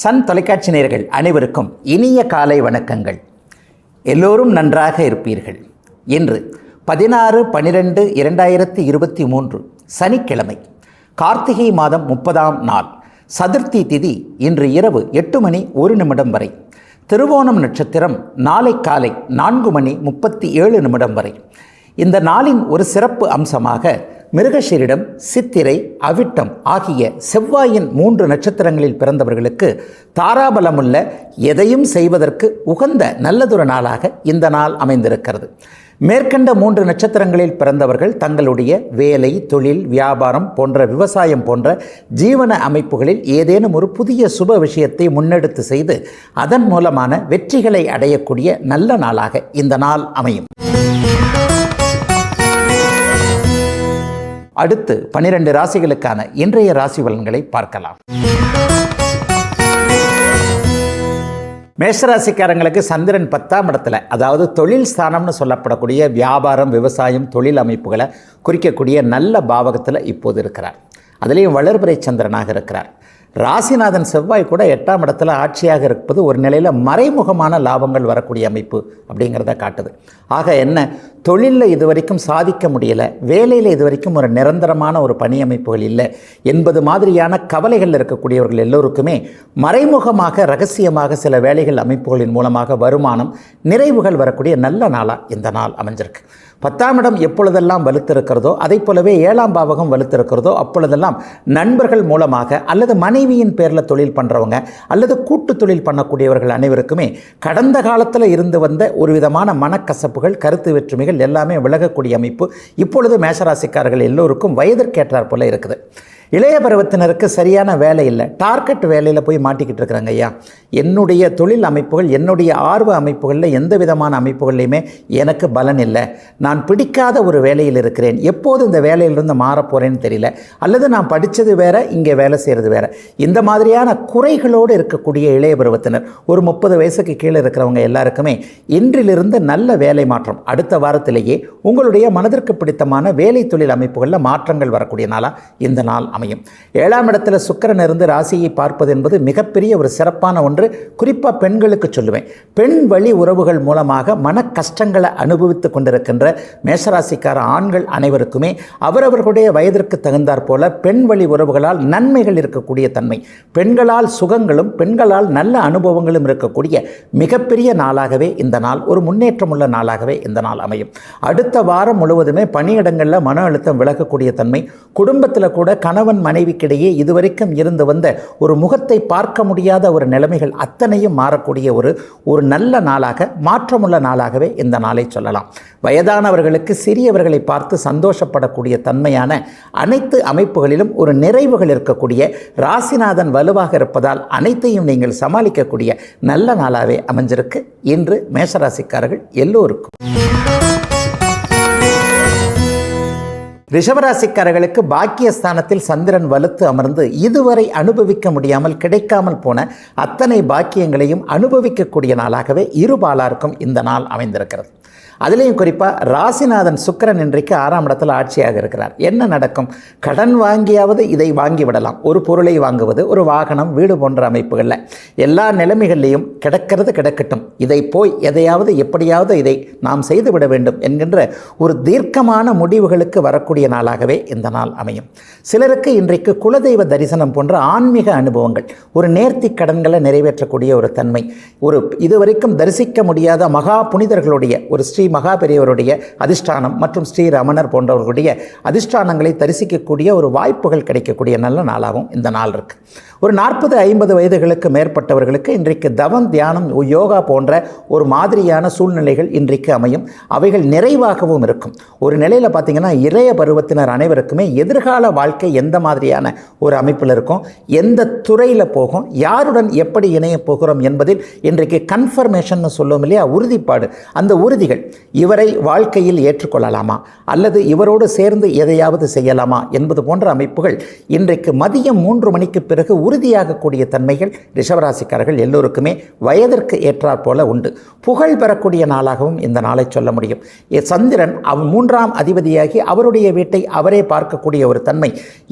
Sun தொலைக்காட்சி நேயர்கள் அனைவருக்கும் இனிய காலை வணக்கங்கள். எல்லோரும் நன்றாக இருப்பீர்கள். இன்று 16/12/2023 சனிக்கிழமை, கார்த்திகை மாதம் 30ஆம் நாள், சதுர்த்தி திதி இன்று இரவு 8:01 வரை, திருவோணம் நட்சத்திரம் நாளை காலை 4:37 வரை. இந்த நாளின் ஒரு சிறப்பு அம்சமாக மிருகஷீரிடம், சித்திரை, அவிட்டம் ஆகிய செவ்வாயின் 3 நட்சத்திரங்களில் பிறந்தவர்களுக்கு தாராபலமுள்ள எதையும் செய்வதற்கு உகந்த நல்லதொரு நாளாக இந்த நாள் அமைந்திருக்கிறது. மேற்கண்ட 3 நட்சத்திரங்களில் பிறந்தவர்கள் தங்களுடைய வேலை, தொழில், வியாபாரம் போன்ற, விவசாயம் போன்ற ஜீவன அமைப்புகளில் ஏதேனும் ஒரு புதிய சுப விஷயத்தை முன்னெடுத்து செய்து அதன் மூலமான வெற்றிகளை அடையக்கூடிய நல்ல நாளாக இந்த நாள் அமையும். அடுத்து 12 ராசிகளுக்கான இன்றைய ராசி பலன்களை பார்க்கலாம். மேஷராசிக்காரங்களுக்கு சந்திரன் 10ஆம் இடத்துல, அதாவது தொழில் ஸ்தானம்னு சொல்லப்படக்கூடிய வியாபாரம், விவசாயம், தொழில் அமைப்புகளை குறிக்கக்கூடிய நல்ல பாவகத்தில் இப்போது இருக்கிறார். அதுலேயும் வளர்பிறை சந்திரனாக இருக்கிறார். ராசிநாதன் செவ்வாய் கூட 8ஆம் இடத்துல ஆட்சியாக இருப்பது ஒரு நிலையில் மறைமுகமான லாபங்கள் வரக்கூடிய அமைப்பு அப்படிங்கிறத காட்டுது. ஆக என்ன, தொழிலில் இதுவரைக்கும் சாதிக்க முடியலை, வேலையில் இதுவரைக்கும் ஒரு நிரந்தரமான ஒரு பணி அமைப்புகள் இல்லை என்பது மாதிரியான கவலைகள் இருக்கக்கூடியவர்கள் எல்லோருக்குமே மறைமுகமாக, ரகசியமாக சில வேலைகள் அமைப்புகளின் மூலமாக வருமானம், நிறைவுகள் வரக்கூடிய நல்ல நாளாக இந்த நாள் அமைஞ்சிருக்கு. 10ஆம் இடம் எப்பொழுதெல்லாம் வலுத்திருக்கிறதோ, அதை போலவே 7ஆம் பாவகம் வலுத்திருக்கிறதோ, அப்பொழுதெல்லாம் நண்பர்கள் மூலமாக அல்லது மனைவியின் பேரில் தொழில் பண்ணுறவங்க அல்லது கூட்டு தொழில் பண்ணக்கூடியவர்கள் அனைவருக்குமே கடந்த காலத்தில் இருந்து வந்த ஒரு விதமான மனக்கசப்புகள், கருத்து வேற்றுமைகள் எல்லாமே விலகக்கூடிய அமைப்பு இப்பொழுது மேஷராசிக்காரர்கள் எல்லோருக்கும் வயதிற்கேற்றார் போல இருக்குது. இளைய பருவத்தினருக்கு சரியான வேலை இல்லை, டார்கெட் வேலையில் போய் மாட்டிக்கிட்டு இருக்கிறாங்க. ஐயா, என்னுடைய தொழில் அமைப்புகள், என்னுடைய ஆர்வ அமைப்புகளில் எந்த விதமான அமைப்புகள்லையுமே எனக்கு பலன் இல்லை, நான் பிடிக்காத ஒரு வேலையில் இருக்கிறேன், எப்போது இந்த வேலையிலிருந்து மாறப்போகிறேன்னு தெரியல, அல்லது நான் படித்தது வேறு, இங்கே வேலை செய்கிறது வேறு, இந்த மாதிரியான குறைகளோடு இருக்கக்கூடிய இளைய பருவத்தினர், ஒரு 30 வயசுக்கு கீழே இருக்கிறவங்க எல்லாருக்குமே இன்றிலிருந்து நல்ல வேலை மாற்றம், அடுத்த வாரத்திலேயே உங்களுடைய மனதிற்கு பிடித்தமான வேலை தொழில் அமைப்புகளில் மாற்றங்கள் வரக்கூடிய நாளாக இந்த நாள் அமையும். 7ஆம் இடத்துல சுக்கிரன் இருந்து ராசியை பார்ப்பது என்பது மிகப்பெரிய ஒரு சிறப்பான ஒன்று. குறிப்பாக பெண்களுக்கு சொல்லுவேன், பெண் வழி உறவுகள் மூலமாக மன கஷ்டங்களை அனுபவித்து கொண்டிருக்கின்ற மேஷராசிக்கார ஆண்கள் அனைவருக்குமே அவரவர்களுடைய வயதிற்கு தகுந்தாற் போல பெண் வழி உறவுகளால் நன்மைகள் இருக்கக்கூடிய தன்மை, பெண்களால் சுகங்களும் பெண்களால் நல்ல அனுபவங்களும் இருக்கக்கூடிய மிகப்பெரிய நாளாகவே இந்த நாள், ஒரு முன்னேற்றமுள்ள நாளாகவே இந்த நாள் அமையும். அடுத்த வாரம் முழுவதுமே பணியிடங்களில் மன அழுத்தம் விலகக்கூடிய தன்மை, குடும்பத்தில் கூட கணவன் மனைவிக்கிடையே இதுவரைக்கும் இருந்து வந்த ஒரு முகத்தை பார்க்க முடியாத ஒரு நிலைமைகள் அத்தனையும் மாறக்கூடிய ஒரு நல்ல நாளாக, மாற்றமுள்ள நாளாகவே இந்த நாளை சொல்லலாம். வயதானவர்களுக்கு சிறியவர்களை பார்த்து சந்தோஷப்படக்கூடிய தன்மையான அனைத்து அமைப்புகளிலும் ஒரு நிறைவுகள் இருக்கக்கூடிய, ராசிநாதன் வலுவாக இருப்பதால் அனைத்தையும் நீங்கள் சமாளிக்கக்கூடிய நல்ல நாளாகவே அமைஞ்சிருக்கு இன்று மேஷராசிக்காரர்கள் எல்லோருக்கும். ரிஷபராசிக்காரர்களுக்கு பாக்கியஸ்தானத்தில் சந்திரன் வலுத்து அமர்ந்து இதுவரை அனுபவிக்க முடியாமல் கிடைக்காமல் போன அத்தனை பாக்கியங்களையும் அனுபவிக்கக்கூடிய நாளாகவே இருபாலாருக்கும் இந்த நாள் அமைந்திருக்கிறது. அதுலேயும் குறிப்பாக ராசிநாதன் சுக்கிரன் இன்றைக்கு 6ஆம் இடத்துல ஆட்சியாக இருக்கிறார். என்ன நடக்கும்? கடன் வாங்கியாவது இதை வாங்கி விடலாம். ஒரு பொருளை வாங்குவது, ஒரு வாகனம், வீடு போன்ற அமைப்புகளில் எல்லா நிலைமைகள்லையும் கிடக்கிறது கிடக்கட்டும், இதை போய் எதையாவது எப்படியாவது இதை நாம் செய்துவிட வேண்டும் என்கின்ற ஒரு தீர்க்கமான முடிவுகளுக்கு வரக்கூடிய நாளாகவே இந்த நாள் அமையும். சிலருக்கு இன்றைக்கு குலதெய்வ தரிசனம் போன்ற ஆன்மீக அனுபவங்கள், ஒரு நேர்த்தி கடன்களை நிறைவேற்றக்கூடிய ஒரு தன்மை, ஒரு இதுவரைக்கும் தரிசிக்க முடியாத மகா புனிதர்களுடைய, ஒரு ஸ்ரீ மகா பெரியவருடைய அதிஷ்டானம் மற்றும் ஸ்ரீ ரமணர் போன்றவர்களுடைய அதிஷ்டானங்களை தரிசிக்கக்கூடிய ஒரு வாய்ப்புகள் கிடைக்கக்கூடிய நல்ல நாளாகவும் இந்த நாள் இருக்கு. ஒரு 40-50 வயதுகளுக்கு மேற்பட்டவர்களுக்கு இன்றைக்கு தவம், தியானம், யோகா போன்ற ஒரு மாதிரியான சூழ்நிலைகள் இன்றைக்கு அமையும். அவைகள் நிறைவாகவும் இருக்கும். ஒரு நிலையில் பார்த்திங்கன்னா இளைய பருவத்தினர் அனைவருக்குமே எதிர்கால வாழ்க்கை எந்த மாதிரியான ஒரு அமைப்பில் இருக்கும், எந்த துறையில் போகும், யாருடன் எப்படி இணைய போகிறோம் என்பதில் இன்றைக்கு கன்ஃபர்மேஷன் சொல்லுவோம் இல்லையா, உறுதிப்பாடு, அந்த உறுதிகள் இவரை வாழ்க்கையில் ஏற்றுக்கொள்ளலாமா அல்லது இவரோடு சேர்ந்து எதையாவது செய்யலாமா என்பது போன்ற அமைப்புகள் இன்றைக்கு மதியம் 3 மணிக்கு பிறகு உறுதியாகக்கூடிய தன்மைகள் ரிஷபராசிக்காரர்கள் எல்லோருக்குமே வயதிற்கு ஏற்றாற் போல உண்டு. புகழ் பெறக்கூடிய நாளாகவும் இந்த நாளை சொல்ல முடியும். சந்திரன் 3ஆம் அதிபதியாகி அவருடைய வீட்டை அவரே பார்க்கக்கூடிய ஒரு தன்மை.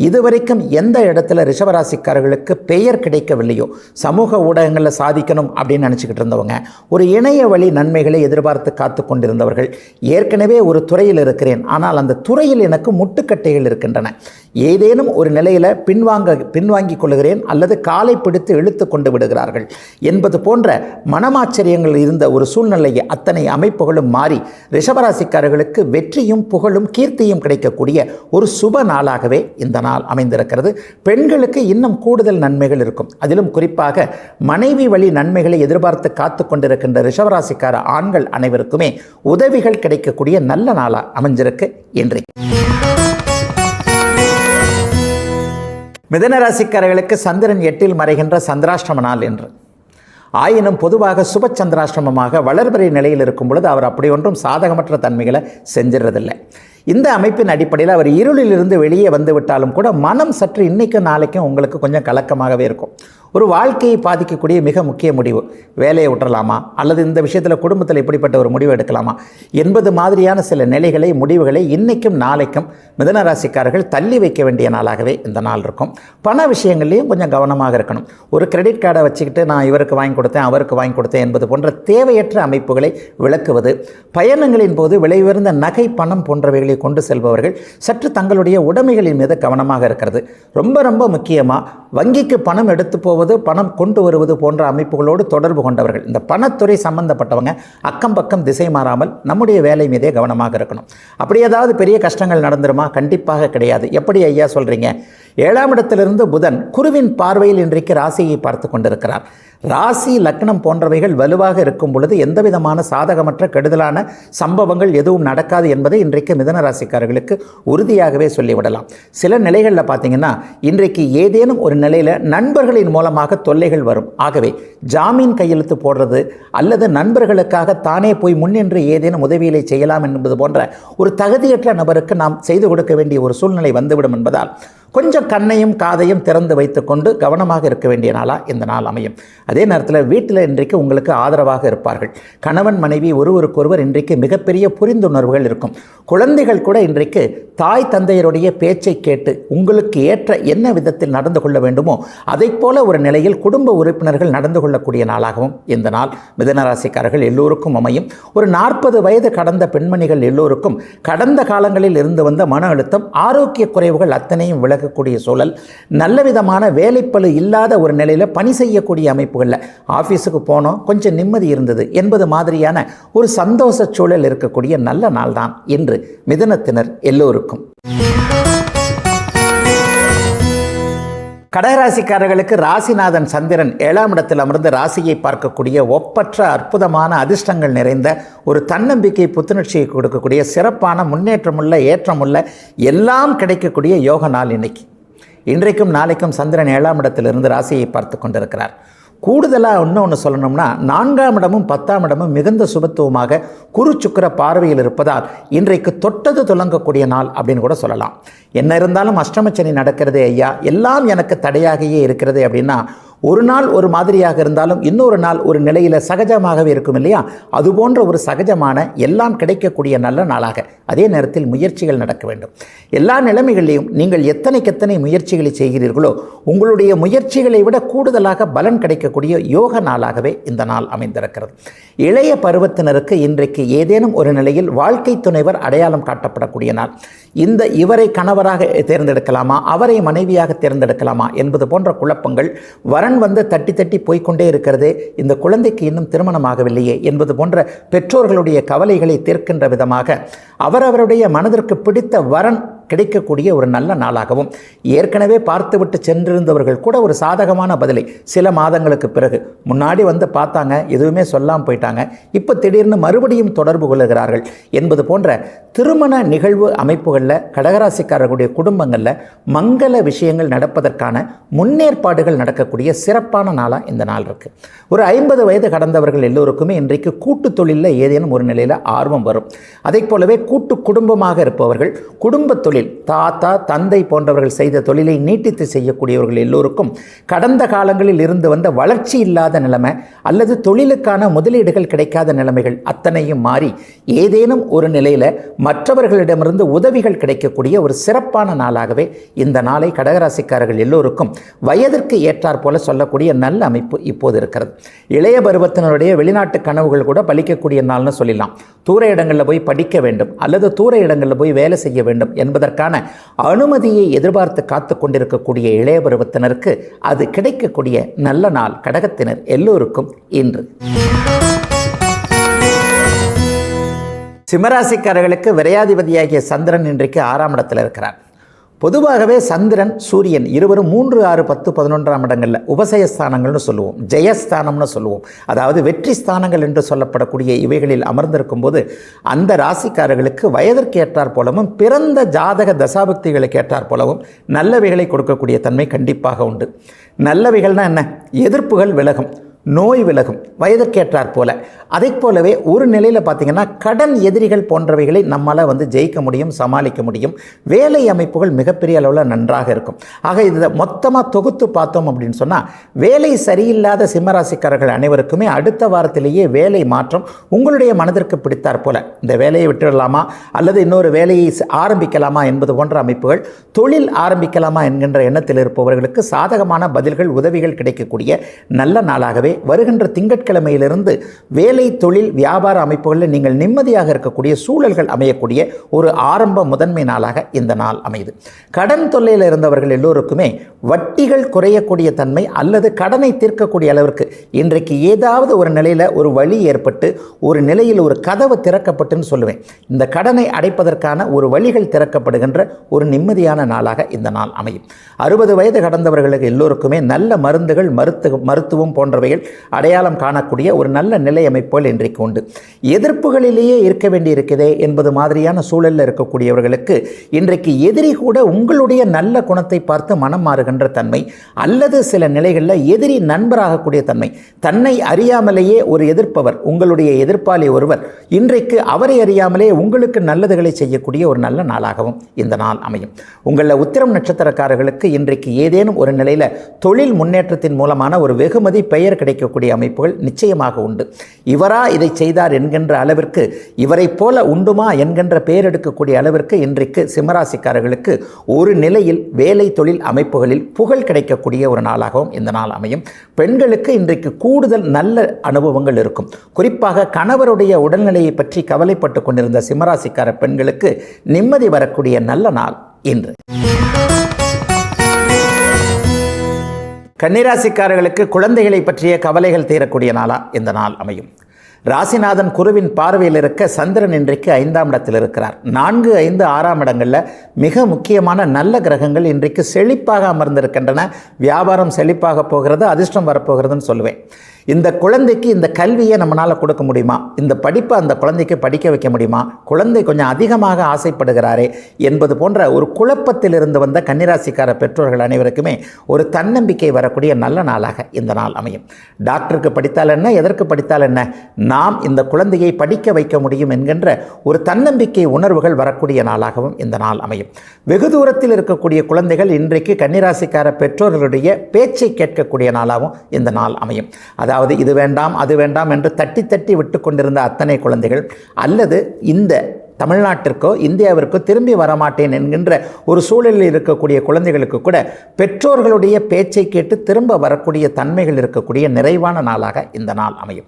இதுவரைக்கும் எந்த இடத்துல ரிஷபராசிக்காரர்களுக்கு பெயர் கிடைக்கவில்லையோ, சமூக ஊடகங்களில் சாதிக்கணும் அப்படின்னு நினச்சிக்கிட்டு இருந்தவங்க, ஒரு இணைய வழி நன்மைகளை எதிர்பார்த்து காத்து கொண்டிருந்தவர்கள், ஏற்கனவே ஒரு துறையில் இருக்கிறேன் ஆனால் அந்த துறையில் எனக்கு முட்டுக்கட்டைகள் இருக்கின்றன, ஏதேனும் ஒரு நிலையில் பின்வாங்கி கொள்கிறேன் அல்லது காலை பிடித்து இழுத்து கொண்டு விடுகிறார்கள் என்பது போன்ற மனமாச்சரியங்கள் இருந்த ஒரு சூழ்நிலையை அத்தனை அமைப்புகளும் மாறி ரிஷபராசிக்காரர்களுக்கு வெற்றியும் புகழும் கீர்த்தியும் கிடைக்கக்கூடிய ஒரு சுப நாளாகவே இந்த நாள் அமைந்திருக்கிறது. பெண்களுக்கு இன்னும் கூடுதல் நன்மைகள் இருக்கும். அதிலும் குறிப்பாக மனைவி வழி நன்மைகளை எதிர்பார்த்து காத்து கொண்டிருக்கின்ற ரிஷபராசிக்கார ஆண்கள் அனைவருக்குமே உதவிகள் கிடைக்கக்கூடிய நல்ல நாளாக அமைஞ்சிருக்கு இன்றைக்கு. மிதனராசிக்காரர்களுக்கு சந்திரன் 8இல் மறைகின்ற சந்திராஷ்டம நாள் என்று. ஆயினும் பொதுவாக சுப சந்திராஷ்டமமாக வளர்பிறை நிலையில் இருக்கும் பொழுது அவர் அப்படி ஒன்றும் சாதகமற்ற தன்மைகளை செஞ்சிடறதில்லை. இந்த அமைப்பின் அடிப்படையில் அவர் இருளிலிருந்து வெளியே வந்து விட்டாலும் கூட மனம் சற்று இன்றைக்கும் நாளைக்கும் உங்களுக்கு கொஞ்சம் கலக்கமாகவே இருக்கும். ஒரு வாழ்க்கையை பாதிக்கக்கூடிய மிக முக்கிய முடிவு, வேலையை விட்டுறலாமா அல்லது இந்த விஷயத்தில் குடும்பத்தில் இப்படிப்பட்ட ஒரு முடிவு எடுக்கலாமா என்பது மாதிரியான சில நிலைகளை முடிவுகளை இன்றைக்கும் நாளைக்கும் மிதனராசிக்காரர்கள் தள்ளி வைக்க வேண்டிய நாளாகவே இந்த நாள் இருக்கும். பண விஷயங்கள்லையும் கொஞ்சம் கவனமாக இருக்கணும். ஒரு கிரெடிட் கார்டை வச்சுக்கிட்டு நான் இவருக்கு வாங்கி கொடுத்தேன் அவருக்கு வாங்கி கொடுத்தேன் என்பது போன்ற தேவையற்ற அமைப்புகளை விளக்குவது, பயணங்களின் போது விலை உயர்ந்த நகை பணம் போன்றவைகளை கொண்டு செல்பவர்கள் சற்று தங்களுடைய உடைமைகளின் மீது கவனமாக இருக்கிறது ரொம்ப ரொம்ப முக்கியமாக. வங்கிக்கு பணம் எடுத்து போவது, பணம் கொண்டு வருவது போன்ற அமைப்புகளோடு தொடர்பு கொண்டவர்கள், இந்த பணத்துறை சம்பந்தப்பட்டவங்க அக்கம் பக்கம் திசை மாறாமல் நம்முடைய வேலை மீதே கவனமாக இருக்கணும். அப்படி ஏதாவது பெரிய கஷ்டங்கள் நடந்துருமா? கண்டிப்பாக கிடையாது. எப்படி ஐயா சொல்றீங்க? 7ஆம் இடத்திலிருந்து புதன் குருவின் பார்வையில் இன்றைக்கு ராசியை பார்த்து கொண்டிருக்கிறார். ராசி லக்னம் போன்றவைகள் வலுவாக இருக்கும் பொழுது எந்த விதமான சாதகமற்ற கெடுதலான சம்பவங்கள் எதுவும் நடக்காது என்பதை இன்றைக்கு மிதன ராசிக்காரர்களுக்கு உறுதியாகவே சொல்லிவிடலாம். சில நிலைகளில் பார்த்தீங்கன்னா இன்றைக்கு ஏதேனும் ஒரு நிலையில் நண்பர்களின் மூலமாக தொல்லைகள் வரும். ஆகவே ஜாமீன் கையெழுத்து போடுறது அல்லது நண்பர்களுக்காக தானே போய் முன்னின்று ஏதேனும் உதவிகளை செய்யலாம் என்பது போன்ற ஒரு தகுதியற்ற நபருக்கு நாம் செய்து கொடுக்க வேண்டிய ஒரு சூழ்நிலை வந்துவிடும் என்பதால் கொஞ்சம் கண்ணையும் காதையும் திறந்து வைத்துக்கொண்டு கவனமாக இருக்க வேண்டிய நாளாக இந்த நாள் அமையும். அதே நேரத்தில் வீட்டில் இன்றைக்கு உங்களுக்கு ஆதரவாக இருப்பார்கள். கணவன் மனைவி ஒருவருக்கொருவர் இன்றைக்கு மிகப்பெரிய புரிந்துணர்வுகள் இருக்கும். குழந்தைகள் கூட இன்றைக்கு தாய் தந்தையருடைய பேச்சை கேட்டு உங்களுக்கு ஏற்ற என்ன விதத்தில் நடந்து கொள்ள வேண்டுமோ அதைப் போல ஒரு நிலையில் குடும்ப உறுப்பினர்கள் நடந்து கொள்ளக்கூடிய நாளாகவும் இந்த நாள் மிதனராசிக்காரர்கள் எல்லோருக்கும் அமையும். ஒரு 40 வயது கடந்த பெண்மணிகள் எல்லோருக்கும் கடந்த காலங்களில் இருந்து வந்த மன அழுத்தம், ஆரோக்கிய குறைவுகள் அத்தனையும் விலகக்கூடிய சூழல், நல்ல விதமான வேலைப்பளு இல்லாத ஒரு நிலையில் பணி செய்யக்கூடிய அமைப்புகளில் ஆஃபீஸுக்கு போனோம் கொஞ்சம் நிம்மதி இருந்தது என்பது மாதிரியான ஒரு சந்தோஷ சூழல் இருக்கக்கூடிய நல்ல நாள் தான் இன்று மிதுனத்தினர் எல்லோருக்கும். கடகராசிக்காரர்களுக்கு ராசிநாதன் சந்திரன் 7ஆம் இடத்தில் அமர்ந்து ராசியை பார்க்கக்கூடிய ஒப்பற்ற அற்புதமான அதிர்ஷ்டங்கள் நிறைந்த ஒரு தன்னம்பிக்கை புத்துணர்ச்சியை கொடுக்கக்கூடிய சிறப்பான முன்னேற்றமுள்ள ஏற்றமுள்ள எல்லாம் கிடைக்கக்கூடிய யோக நாள் இன்றைக்கும் நாளைக்கும் சந்திரன் 7ஆம் இடத்திலிருந்து ராசியை பார்த்து கொண்டிருக்கிறார். கூடுதலாக இன்னொன்று சொல்லணும்னா 4ஆம் இடமும் 10ஆம் இடமும் மிகுந்த சுபத்துவமாக குரு சுக்கிர பார்வையில் இருப்பதால் இன்றைக்கு தொட்டது துலங்கக்கூடிய நாள் அப்படின்னு கூட சொல்லலாம். என்ன இருந்தாலும் அஷ்டமச்சனி நடக்கிறதே ஐயா, எல்லாம் எனக்கு தடையாகியே இருக்கிறது அப்படின்னா ஒரு நாள் ஒரு மாதிரியாக இருந்தாலும் இன்னொரு நாள் ஒரு நிலையில் சகஜமாகவே இருக்கும் இல்லையா? அதுபோன்ற ஒரு சகஜமான எல்லாம் கிடைக்கக்கூடிய நல்ல நாளாக அதே நேரத்தில் முயற்சிகள் நடக்க வேண்டும். எல்லா நிலைமைகளிலும் நீங்கள் எத்தனை முயற்சிகளை செய்கிறீர்களோ உங்களுடைய முயற்சிகளை விட கூடுதலாக பலன் கிடைக்கக்கூடிய யோக நாளாகவே இந்த நாள் அமைந்திருக்கிறது. இளைய பருவத்தினருக்கு இன்றைக்கு ஏதேனும் ஒரு நிலையில் வாழ்க்கை துணைவர் அடையாளம் காட்டப்படக்கூடிய நாள். இவரை கணவராக தேர்ந்தெடுக்கலாமா அவரை மனைவியாக தேர்ந்தெடுக்கலாமா என்பது போன்ற குழப்பங்கள், வரன் வந்து தட்டி போய்கொண்டே இருக்கிறது, இந்த குழந்தைக்கு இன்னும் திருமணமாகவில்லையே என்பது போன்ற பெற்றோர்களுடைய கவலைகளை தீர்க்கின்ற விதமாக அவரவருடைய மனதிற்கு பிடித்த வரன் கிடைக்கக்கூடிய ஒரு நல்ல நாளாகவும், ஏற்கனவே பார்த்துவிட்டு சென்றிருந்தவர்கள் கூட ஒரு சாதகமான பதிலை சில மாதங்களுக்கு பிறகு முன்னாடி வந்து பார்த்தாங்க, எதுவுமே சொல்லாமல் போயிட்டாங்க, இப்போ திடீர்னு மறுபடியும் தொடர்பு கொள்ளுகிறார்கள் என்பது போன்ற திருமண நிகழ்வு அமைப்புகளில் கடகராசிக்காரர்களுடைய குடும்பங்களில் மங்கள விஷயங்கள் நடப்பதற்கான முன்னேற்பாடுகள் நடக்கக்கூடிய சிறப்பான நாளாக இந்த நாள் இருக்குது. ஒரு 50 வயது கடந்தவர்கள் எல்லோருக்குமே இன்றைக்கு கூட்டு தொழிலில் ஏதேனும் ஒரு நிலையில் ஆர்வம் வரும். அதை போலவே கூட்டு குடும்பமாக இருப்பவர்கள் குடும்ப தொழில் தொழில் தாத்தா தந்தை போன்றவர்கள் செய்த தொழிலை நீட்டித்து செய்யக்கூடியவர்கள் எல்லோருக்கும் கடந்த காலங்களில் இருந்து வந்த வளர்ச்சி இல்லாத நிலைமை அல்லது தொழிலுக்கான முதலீடுகள் கிடைக்காத நிலைமைகள் அத்தனையும் மாறி ஏதேனும் ஒரு நிலையில் மற்றவர்களிடமிருந்து உதவிகள் கிடைக்கக்கூடிய ஒரு சிறப்பான நாளாகவே இந்த நாளை கடகராசிக்காரர்கள் எல்லோருக்கும் வயதிற்கு ஏற்றாற் போல சொல்லக்கூடிய நல்ல அமைப்பு இப்போது இருக்கிறது. இளைய பருவத்தினருடைய வெளிநாட்டு கனவுகள் கூட பலிக்கக்கூடிய நாள்னு சொல்லலாம். தூர இடங்களில் போய் படிக்க வேண்டும் அல்லது தூர இடங்களில் போய் வேலை செய்ய வேண்டும் என்பதற்கான அனுமதியை எதிர்பார்த்து காத்து கொண்டிருக்கக்கூடிய இளைய பருவத்தினருக்கு அது கிடைக்கக்கூடிய நல்ல நாள் கடகத்தினர் எல்லோருக்கும் இன்று. சிம்மராசிக்காரர்களுக்கு விரையாதிபதியாகிய சந்திரன் இன்றைக்கு 6ஆம் இடத்தில் இருக்கிறார். பொதுவாகவே சந்திரன் சூரியன் இருவரும் 3, 6, 10, 11ஆம் இடங்களில் உபசயஸ்தானங்கள்னு சொல்லுவோம், ஜெயஸ்தானம்னு சொல்லுவோம். அதாவது வெற்றி ஸ்தானங்கள் என்று சொல்லப்படக்கூடிய இவைகளில் அமர்ந்திருக்கும் போது அந்த ராசிக்காரர்களுக்கு வயதிற்கு ஏற்றாற் போலவும் பிறந்த ஜாதக தசாபக்திகளுக்கு ஏற்றாற் போலவும் நல்லவைகளை கொடுக்கக்கூடிய தன்மை கண்டிப்பாக உண்டு. நல்லவைகள்னா என்ன? எதிர்ப்புகள் விலகும், நோய் விலகும், வயதிற்கேற்றாற் போல. அதை போலவே ஒரு நிலையில் பார்த்திங்கன்னா கடன் எதிரிகள் போன்றவைகளை நம்மளால் ஜெயிக்க முடியும், சமாளிக்க முடியும். வேலை அமைப்புகள் மிகப்பெரிய அளவில் நன்றாக இருக்கும். ஆக இதை மொத்தமாக தொகுத்து பார்த்தோம் அப்படின்னு சொன்னால் வேலை சரியில்லாத சிம்மராசிக்காரர்கள் அனைவருக்குமே அடுத்த வாரத்திலேயே வேலை மாற்றம் உங்களுடைய மனதிற்கு பிடித்தாற் போல இந்த வேலையை விட்டுடலாமா அல்லது இன்னொரு வேலையை ஆரம்பிக்கலாமா என்பது போன்ற அமைப்புகள், தொழில் ஆரம்பிக்கலாமா என்கின்ற எண்ணத்தில் இருப்பவர்களுக்கு சாதகமான பதில்கள், உதவிகள் கிடைக்கக்கூடிய நல்ல நாளாகவே வருகின்ற திங்கட்கிழமையிலிருந்து வேலை, தொழில், வியாபார அமைப்புகளில் நீங்கள் நிம்மதியாக இருக்கக்கூடிய சூழல்கள் அமையக்கூடிய ஒரு ஆரம்ப முதன்மை நாளாக இந்த நாள் அமையுது. கடன் தொல்லையில் இருந்தவர்கள் எல்லோருக்குமே வட்டிகள் குறையக்கூடிய தன்மை அல்லது கடனை தீர்க்கக்கூடிய அளவிற்கு இன்றைக்கு ஏதாவது ஒரு நிலையில் ஒரு வழி ஏற்பட்டு ஒரு நிலையில் ஒரு கதவு திறக்கப்பட்டுன்னு சொல்லுவேன். இந்த கடனை அடைப்பதற்கான ஒரு வழிகள் திறக்கப்படுகின்ற ஒரு நிம்மதியான நாளாக இந்த நாள் அமையும். 60 வயது கடந்தவர்களுக்கு எல்லோருக்குமே நல்ல மருந்துகள், மருத்துவம் போன்றவைகள் அடையாளம் காணக்கூடிய ஒரு நல்ல நிலை அமைப்புகள் இன்றைக்கு உண்டு. எதிர்ப்புகளிலேயே இருக்க வேண்டியிருக்கிறதே என்பது மாதிரியான சூழலில் இருக்கக்கூடியவர்களுக்கு இன்றைக்கு எதிரி கூட உங்களுடைய நல்ல குணத்தை பார்த்து மனம் மாறுகின்ற தன்மை அல்லது சில நிலைகளில் எதிரி நண்பராகக்கூடிய தன்மை, தன்னை அறியாமலேயே ஒரு எதிர்ப்பவர், உங்களுடைய எதிர்ப்பாளி ஒருவர் இன்றைக்கு அவரை அறியாமலே உங்களுக்கு நல்லதுகளை செய்யக்கூடிய ஒரு நல்ல நாளாகவும் இந்த நாள் அமையும். உங்களில் உத்திரம் நட்சத்திரக்காரர்களுக்கு இன்றைக்கு ஏதேனும் ஒரு நிலையில் தொழில் முன்னேற்றத்தின் மூலமான ஒரு வெகுமதி, பெயர் கிடைக்கக்கூடிய அமைப்புகள் நிச்சயமாக உண்டு. இவரா இதை செய்தார் என்கின்ற அளவிற்கு, இவரை போல உண்டுமா என்கின்ற பெயர் எடுக்கக்கூடிய அளவிற்கு இன்றைக்கு சிம்மராசிக்காரர்களுக்கு ஒரு நிலையில் வேலை, தொழில் அமைப்புகளில் புகழ் கிடைக்கக்கூடிய ஒரு நாளாகவும் இந்த நாள் அமையும். பெண்களுக்கு இன்றைக்கு கூடுதல் நல்ல அனுபவங்கள் இருக்கும். குறிப்பாக கணவருடைய உடல்நிலையை பற்றி கவலைப்பட்டு கொண்டிருந்த சிம்மராசிக்கார பெண்களுக்கு நிம்மதி வரக்கூடிய நல்ல நாள் இன்று. கன்னிராசிக்காரர்களுக்கு குழந்தைகளை பற்றிய கவலைகள் தீரக்கூடிய நாளாக இந்த நாள் அமையும். ராசிநாதன் குருவின் பார்வையில் இருக்க சந்திரன் இன்றைக்கு 5ஆம் இடத்தில் இருக்கிறார். 4, 5, 6ஆம் இடங்களில் மிக முக்கியமான நல்ல கிரகங்கள் இன்றைக்கு செழிப்பாக அமர்ந்திருக்கின்றன. வியாபாரம் செழிப்பாக போகிறது, அதிர்ஷ்டம் வரப்போகிறதுன்னு சொல்லுவேன். இந்த குழந்தைக்கு இந்த கல்வியை நம்மளால் கொடுக்க முடியுமா? இந்த படிப்பை அந்த குழந்தைக்கு படிக்க வைக்க முடியுமா? குழந்தை கொஞ்சம் அதிகமாக ஆசைப்படுகிறாரே என்பது போன்ற ஒரு குழப்பத்தில் இருந்து வந்த கன்னிராசிக்கார பெற்றோர்கள் அனைவருக்குமே ஒரு தன்னம்பிக்கை வரக்கூடிய நல்ல நாளாக இந்த நாள் அமையும். டாக்டருக்கு படித்தால் என்ன, எதற்கு படித்தால் என்ன, நாம் இந்த குழந்தையை படிக்க வைக்க முடியும் என்கின்ற ஒரு தன்னம்பிக்கை உணர்வுகள் வரக்கூடிய நாளாகவும் இந்த நாள் அமையும். வெகு தூரத்தில் இருக்கக்கூடிய குழந்தைகள் இன்றைக்கு கன்னிராசிக்கார பெற்றோர்களுடைய பேச்சை கேட்கக்கூடிய நாளாகவும் இந்த நாள் அமையும். அதாவது இது வேண்டாம், அது வேண்டாம் என்று தட்டி தட்டி விட்டு கொண்டிருந்த அத்தனை குழந்தைகள் அல்லது இந்த தமிழ்நாட்டிற்கோ இந்தியாவிற்கோ திரும்பி வரமாட்டேன் என்கின்ற ஒரு சூழலில் இருக்கக்கூடிய குழந்தைகளுக்கு கூட பெற்றோர்களுடைய பேச்சை கேட்டு திரும்ப வரக்கூடிய தன்மைகள் இருக்கக்கூடிய நிறைவான நாளாக இந்த நாள் அமையும்.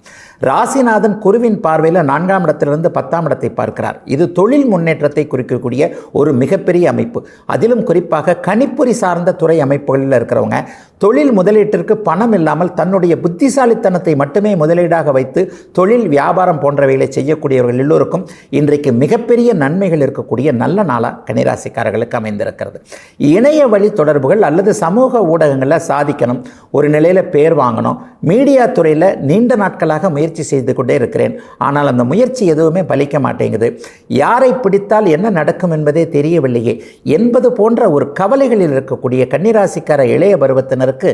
ராசிநாதன் குருவின் பார்வையில் 4ஆம் இடத்திலிருந்து 10ஆம் இடத்தை பார்க்கிறார். இது தொழில் முன்னேற்றத்தை குறிக்கக்கூடிய ஒரு மிகப்பெரிய அமைப்பு. அதிலும் குறிப்பாக கணிப்பொறி சார்ந்த துறை அமைப்புகளில் இருக்கிறவங்க தொழில் முதலீட்டிற்கு பணம் இல்லாமல் தன்னுடைய புத்திசாலித்தனத்தை மட்டுமே முதலீடாக வைத்து தொழில், வியாபாரம் போன்றவைகளை செய்யக்கூடியவர்கள் எல்லோருக்கும் இன்றைக்கு மிகப்பெரிய நன்மைகள் இருக்கக்கூடிய நல்ல நாளாக கன்னிராசிக்காரர்களுக்கு அமைந்திருக்கிறது. இணைய வழி தொடர்புகள் அல்லது சமூக ஊடகங்களில் சாதிக்கணும், ஒரு நிலையில் பேர் வாங்கணும், மீடியா துறையில் நீண்ட நாட்களாக முயற்சி செய்து கொண்டே இருக்கிறேன். ஆனால் அந்த முயற்சி எதுவுமே பலிக்க மாட்டேங்குது. யாரை பிடித்தால் என்ன நடக்கும் என்பதே தெரியவில்லையே என்பது போன்ற ஒரு கவலைகளில் இருக்கக்கூடிய கன்னிராசிக்கார இளைய பருவத்தினருக்கு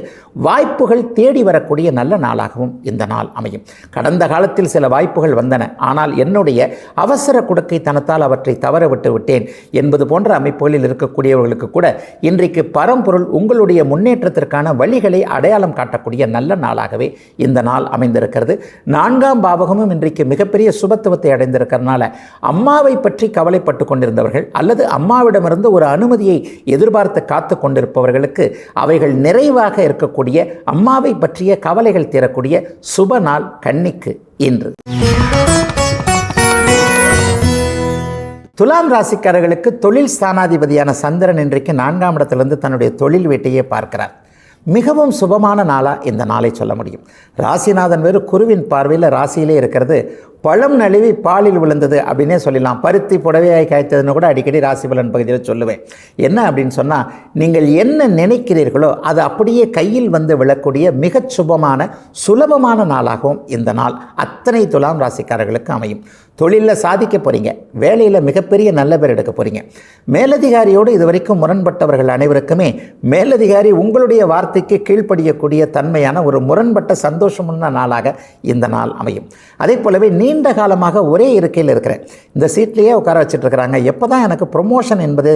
வாய்ப்புகள் தேடி வரக்கூடிய நல்ல நாளாகவும் இந்த நாள் அமையும். கடந்த காலத்தில் சில வாய்ப்புகள் வந்தன. ஆனால் என்னுடைய அவசர குடுக்கைத்தனத்தால் அவற்றை தவற விட்டு விட்டேன் என்பது போன்ற அமைப்புகளில் இருக்கக்கூடியவர்களுக்கு கூட இன்றைக்கு பரம்பொருள் உங்களுடைய முன்னேற்றத்திற்கான வழிகளை அடையாளம் காட்டக்கூடிய நல்ல நாளாகவே இந்த நாள் அமைந்திருக்கிறது. 4ஆம் பாவகமும் இன்றைக்கு மிகப்பெரிய சுபத்துவத்தை அடைந்திருக்கிறதுனால அம்மாவை பற்றி கவலைப்பட்டு கொண்டிருந்தவர்கள் அல்லது அம்மாவிடமிருந்து ஒரு அனுமதியை எதிர்பார்த்து காத்து கொண்டிருப்பவர்களுக்கு அவைகள் நிறைவாக இருக்கக்கூடிய அம்மாவை பற்றிய கவலைகள் தீரக்கூடிய சுப நாள் கன்னிக்கு இன்று. துலாம் ராசிக்காரர்களுக்கு தொழில் ஸ்தானாதிபதியான சந்திரன் இன்றைக்கு 4ஆம் இடத்திலிருந்து தன்னுடைய தொழில் வீட்டையே பார்க்கிறார். மிகவும் சுபமான நாளாக இந்த நாளை சொல்ல முடியும். ராசிநாதன் வேறு குருவின் பார்வையில் ராசியிலே இருக்கிறது. பழம் நழுவி பாலில் விழுந்தது அப்படின்னே சொல்லலாம். பருத்தி புடவையாய் காய்த்ததுன்னு கூட அடிக்கடி ராசி பலன் பகுதியில் சொல்லுவேன். என்ன அப்படின்னு சொன்னால், நீங்கள் என்ன நினைக்கிறீர்களோ அது அப்படியே கையில் வந்து விழக்கூடிய மிகச் சுபமான சுலபமான நாளாகவும் இந்த நாள் அத்தனை துலாம் ராசிக்காரர்களுக்கு அமையும். தொழிலில் சாதிக்க போகிறீங்க, வேலையில் மிகப்பெரிய நல்ல பேர் எடுக்க போகிறீங்க. மேலதிகாரியோடு இதுவரைக்கும் முரண்பட்டவர்கள் அனைவருக்குமே மேலதிகாரி உங்களுடைய வார்த்தைக்கு கீழ்ப்படியக்கூடிய தன்மையான ஒரு முரண்பட்ட சந்தோஷமான நாளாக இந்த நாள் அமையும். அதே போலவே நீண்ட காலமாக ஒரே இருக்கையில் இருக்கிறேன், இந்த சீட்லேயே உட்கார வச்சுட்டு இருக்கிறாங்க, எப்போ தான் எனக்கு ப்ரொமோஷன் என்பதே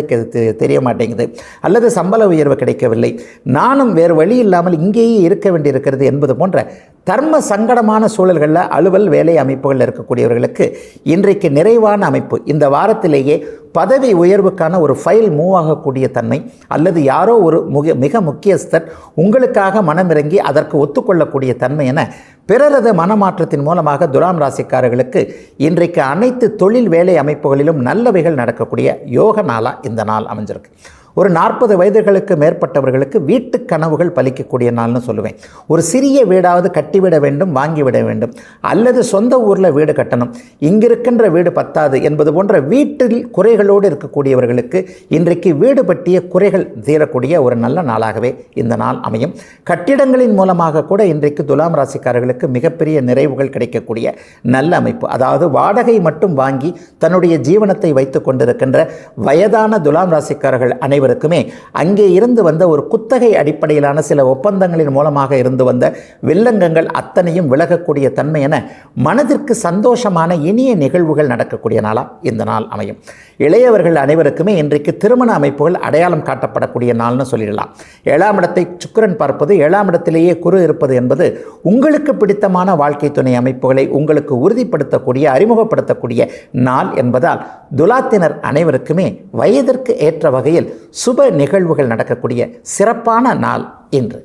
தெரிய மாட்டேங்குது, அல்லது சம்பள உயர்வு கிடைக்கவில்லை, நானும் வேறு வழி இல்லாமல் இங்கேயே இருக்க வேண்டியிருக்கிறது என்பது போன்ற தர்ம சங்கடமான சூழல்களில் அலுவல் வேலை அமைப்புகளில் இருக்கக்கூடியவர்களுக்கு இன்றைக்கு நிறைவான அமைப்பு. இந்த வாரத்திலேயே பதவி உயர்வுக்கான ஒரு ஃபைல் மூவ் ஆகக்கூடிய தன்மை அல்லது யாரோ ஒரு மிக முக்கியஸ்தர் உங்களுக்காக மனமிறங்கி அதற்கு ஒத்துக்கொள்ளக்கூடிய தன்மை என பிறரது மனமாற்றத்தின் மூலமாக துலாம் ராசிக்காரர்களுக்கு இன்றைக்கு அனைத்து தொழில் வேலை அமைப்புகளிலும் நல்லவைகள் நடக்கக்கூடிய யோக நாளாக இந்த நாள் அமைஞ்சிருக்கு. ஒரு 40 வயதுகளுக்கு மேற்பட்டவர்களுக்கு வீட்டு கனவுகள் பலிக்கக்கூடிய நாள்னு சொல்லுவேன். ஒரு சிறிய வீடாவது கட்டிவிட வேண்டும், வாங்கிவிட வேண்டும், அல்லது சொந்த ஊரில் வீடு கட்டணும், இங்கிருக்கின்ற வீடு பத்தாது என்பது போன்ற வீட்டில் குறைகளோடு இருக்கக்கூடியவர்களுக்கு இன்றைக்கு வீடு பற்றிய குறைகள் தீரக்கூடிய ஒரு நல்ல நாளாகவே இந்த நாள் அமையும். கட்டிடங்களின் மூலமாக கூட இன்றைக்கு துலாம் ராசிக்காரர்களுக்கு மிகப்பெரிய நிறைவுகள் கிடைக்கக்கூடிய நல்ல அமைப்பு. அதாவது வாடகை மட்டும் வாங்கி தன்னுடைய ஜீவனத்தை வைத்து கொண்டிருக்கின்ற வயதான துலாம் ராசிக்காரர்கள் அனைவருக்குமே அங்கே இருந்து வந்த ஒரு குத்தகை அடிப்படையிலான சில ஒப்பந்தங்களின் மூலமாக இருந்து வந்த வில்லங்கங்கள் அத்தனையும் விலகக்கூடிய தன்மை என மனதிற்கு சந்தோஷமான இனிய நிகழ்வுகள் நடக்கக்கூடிய நாளாக இந்த நாள் அமையும். இளையவர்கள் அனைவருக்குமே இன்றைக்கு திருமண அமைப்புகள் அடையாளம் காட்டப்படக்கூடிய நாள்னு சொல்லிடலாம். 7ஆம் இடத்தை சுக்கிரன் பார்ப்பது, 7ஆம் இடத்திலேயே குரு இருப்பது என்பது உங்களுக்கு பிடித்தமான வாழ்க்கை துணை அமைப்புகளை உங்களுக்கு உறுதிப்படுத்தக்கூடிய அறிமுகப்படுத்தக்கூடிய நாள் என்பதால் துலாத்தினர் அனைவருக்குமே வயதிற்கு ஏற்ற வகையில் சுப நிகழ்வுகள் நடக்கக்கூடிய சிறப்பான நாள் இன்று.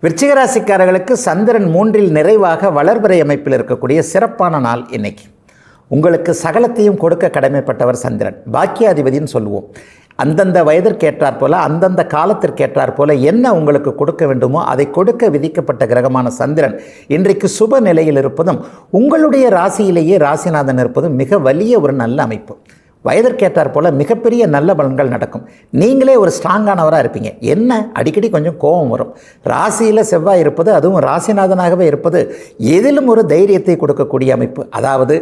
விருச்சிக ராசிக்காரர்களுக்கு சந்திரன் 3இல் நிறைவாக வளர்பிறை அமைப்பில் இருக்கக்கூடிய சிறப்பான நாள் இன்னைக்கு. உங்களுக்கு சகலத்தையும் கொடுக்க கடமைப்பட்டவர் சந்திரன், பாக்கியாதிபதினு சொல்லுவோம். அந்தந்த வயதிற்கேற்றாற் போல அந்தந்த காலத்திற்கேற்றாற் போல என்ன உங்களுக்கு கொடுக்க வேண்டுமோ அதை கொடுக்க விதிக்கப்பட்ட கிரகமான சந்திரன் இன்றைக்கு சுப நிலையில் இருப்பதும் உங்களுடைய ராசியிலேயே ராசிநாதன் இருப்பதும் மிக வலிய ஒரு நல்ல அமைப்பு. வயதிற்கேற்றாற் போல் மிகப்பெரிய நல்ல பலன்கள் நடக்கும். நீங்களே ஒரு ஸ்ட்ராங்கானவராக இருப்பீங்க. என்ன அடிக்கடி கொஞ்சம் கோபம் வரும். ராசியில் செவ்வாய் இருப்பது, அதுவும் ராசிநாதனாகவே இருப்பது எதிலும் ஒரு தைரியத்தை கொடுக்கக்கூடிய அமைப்பு. அதாவது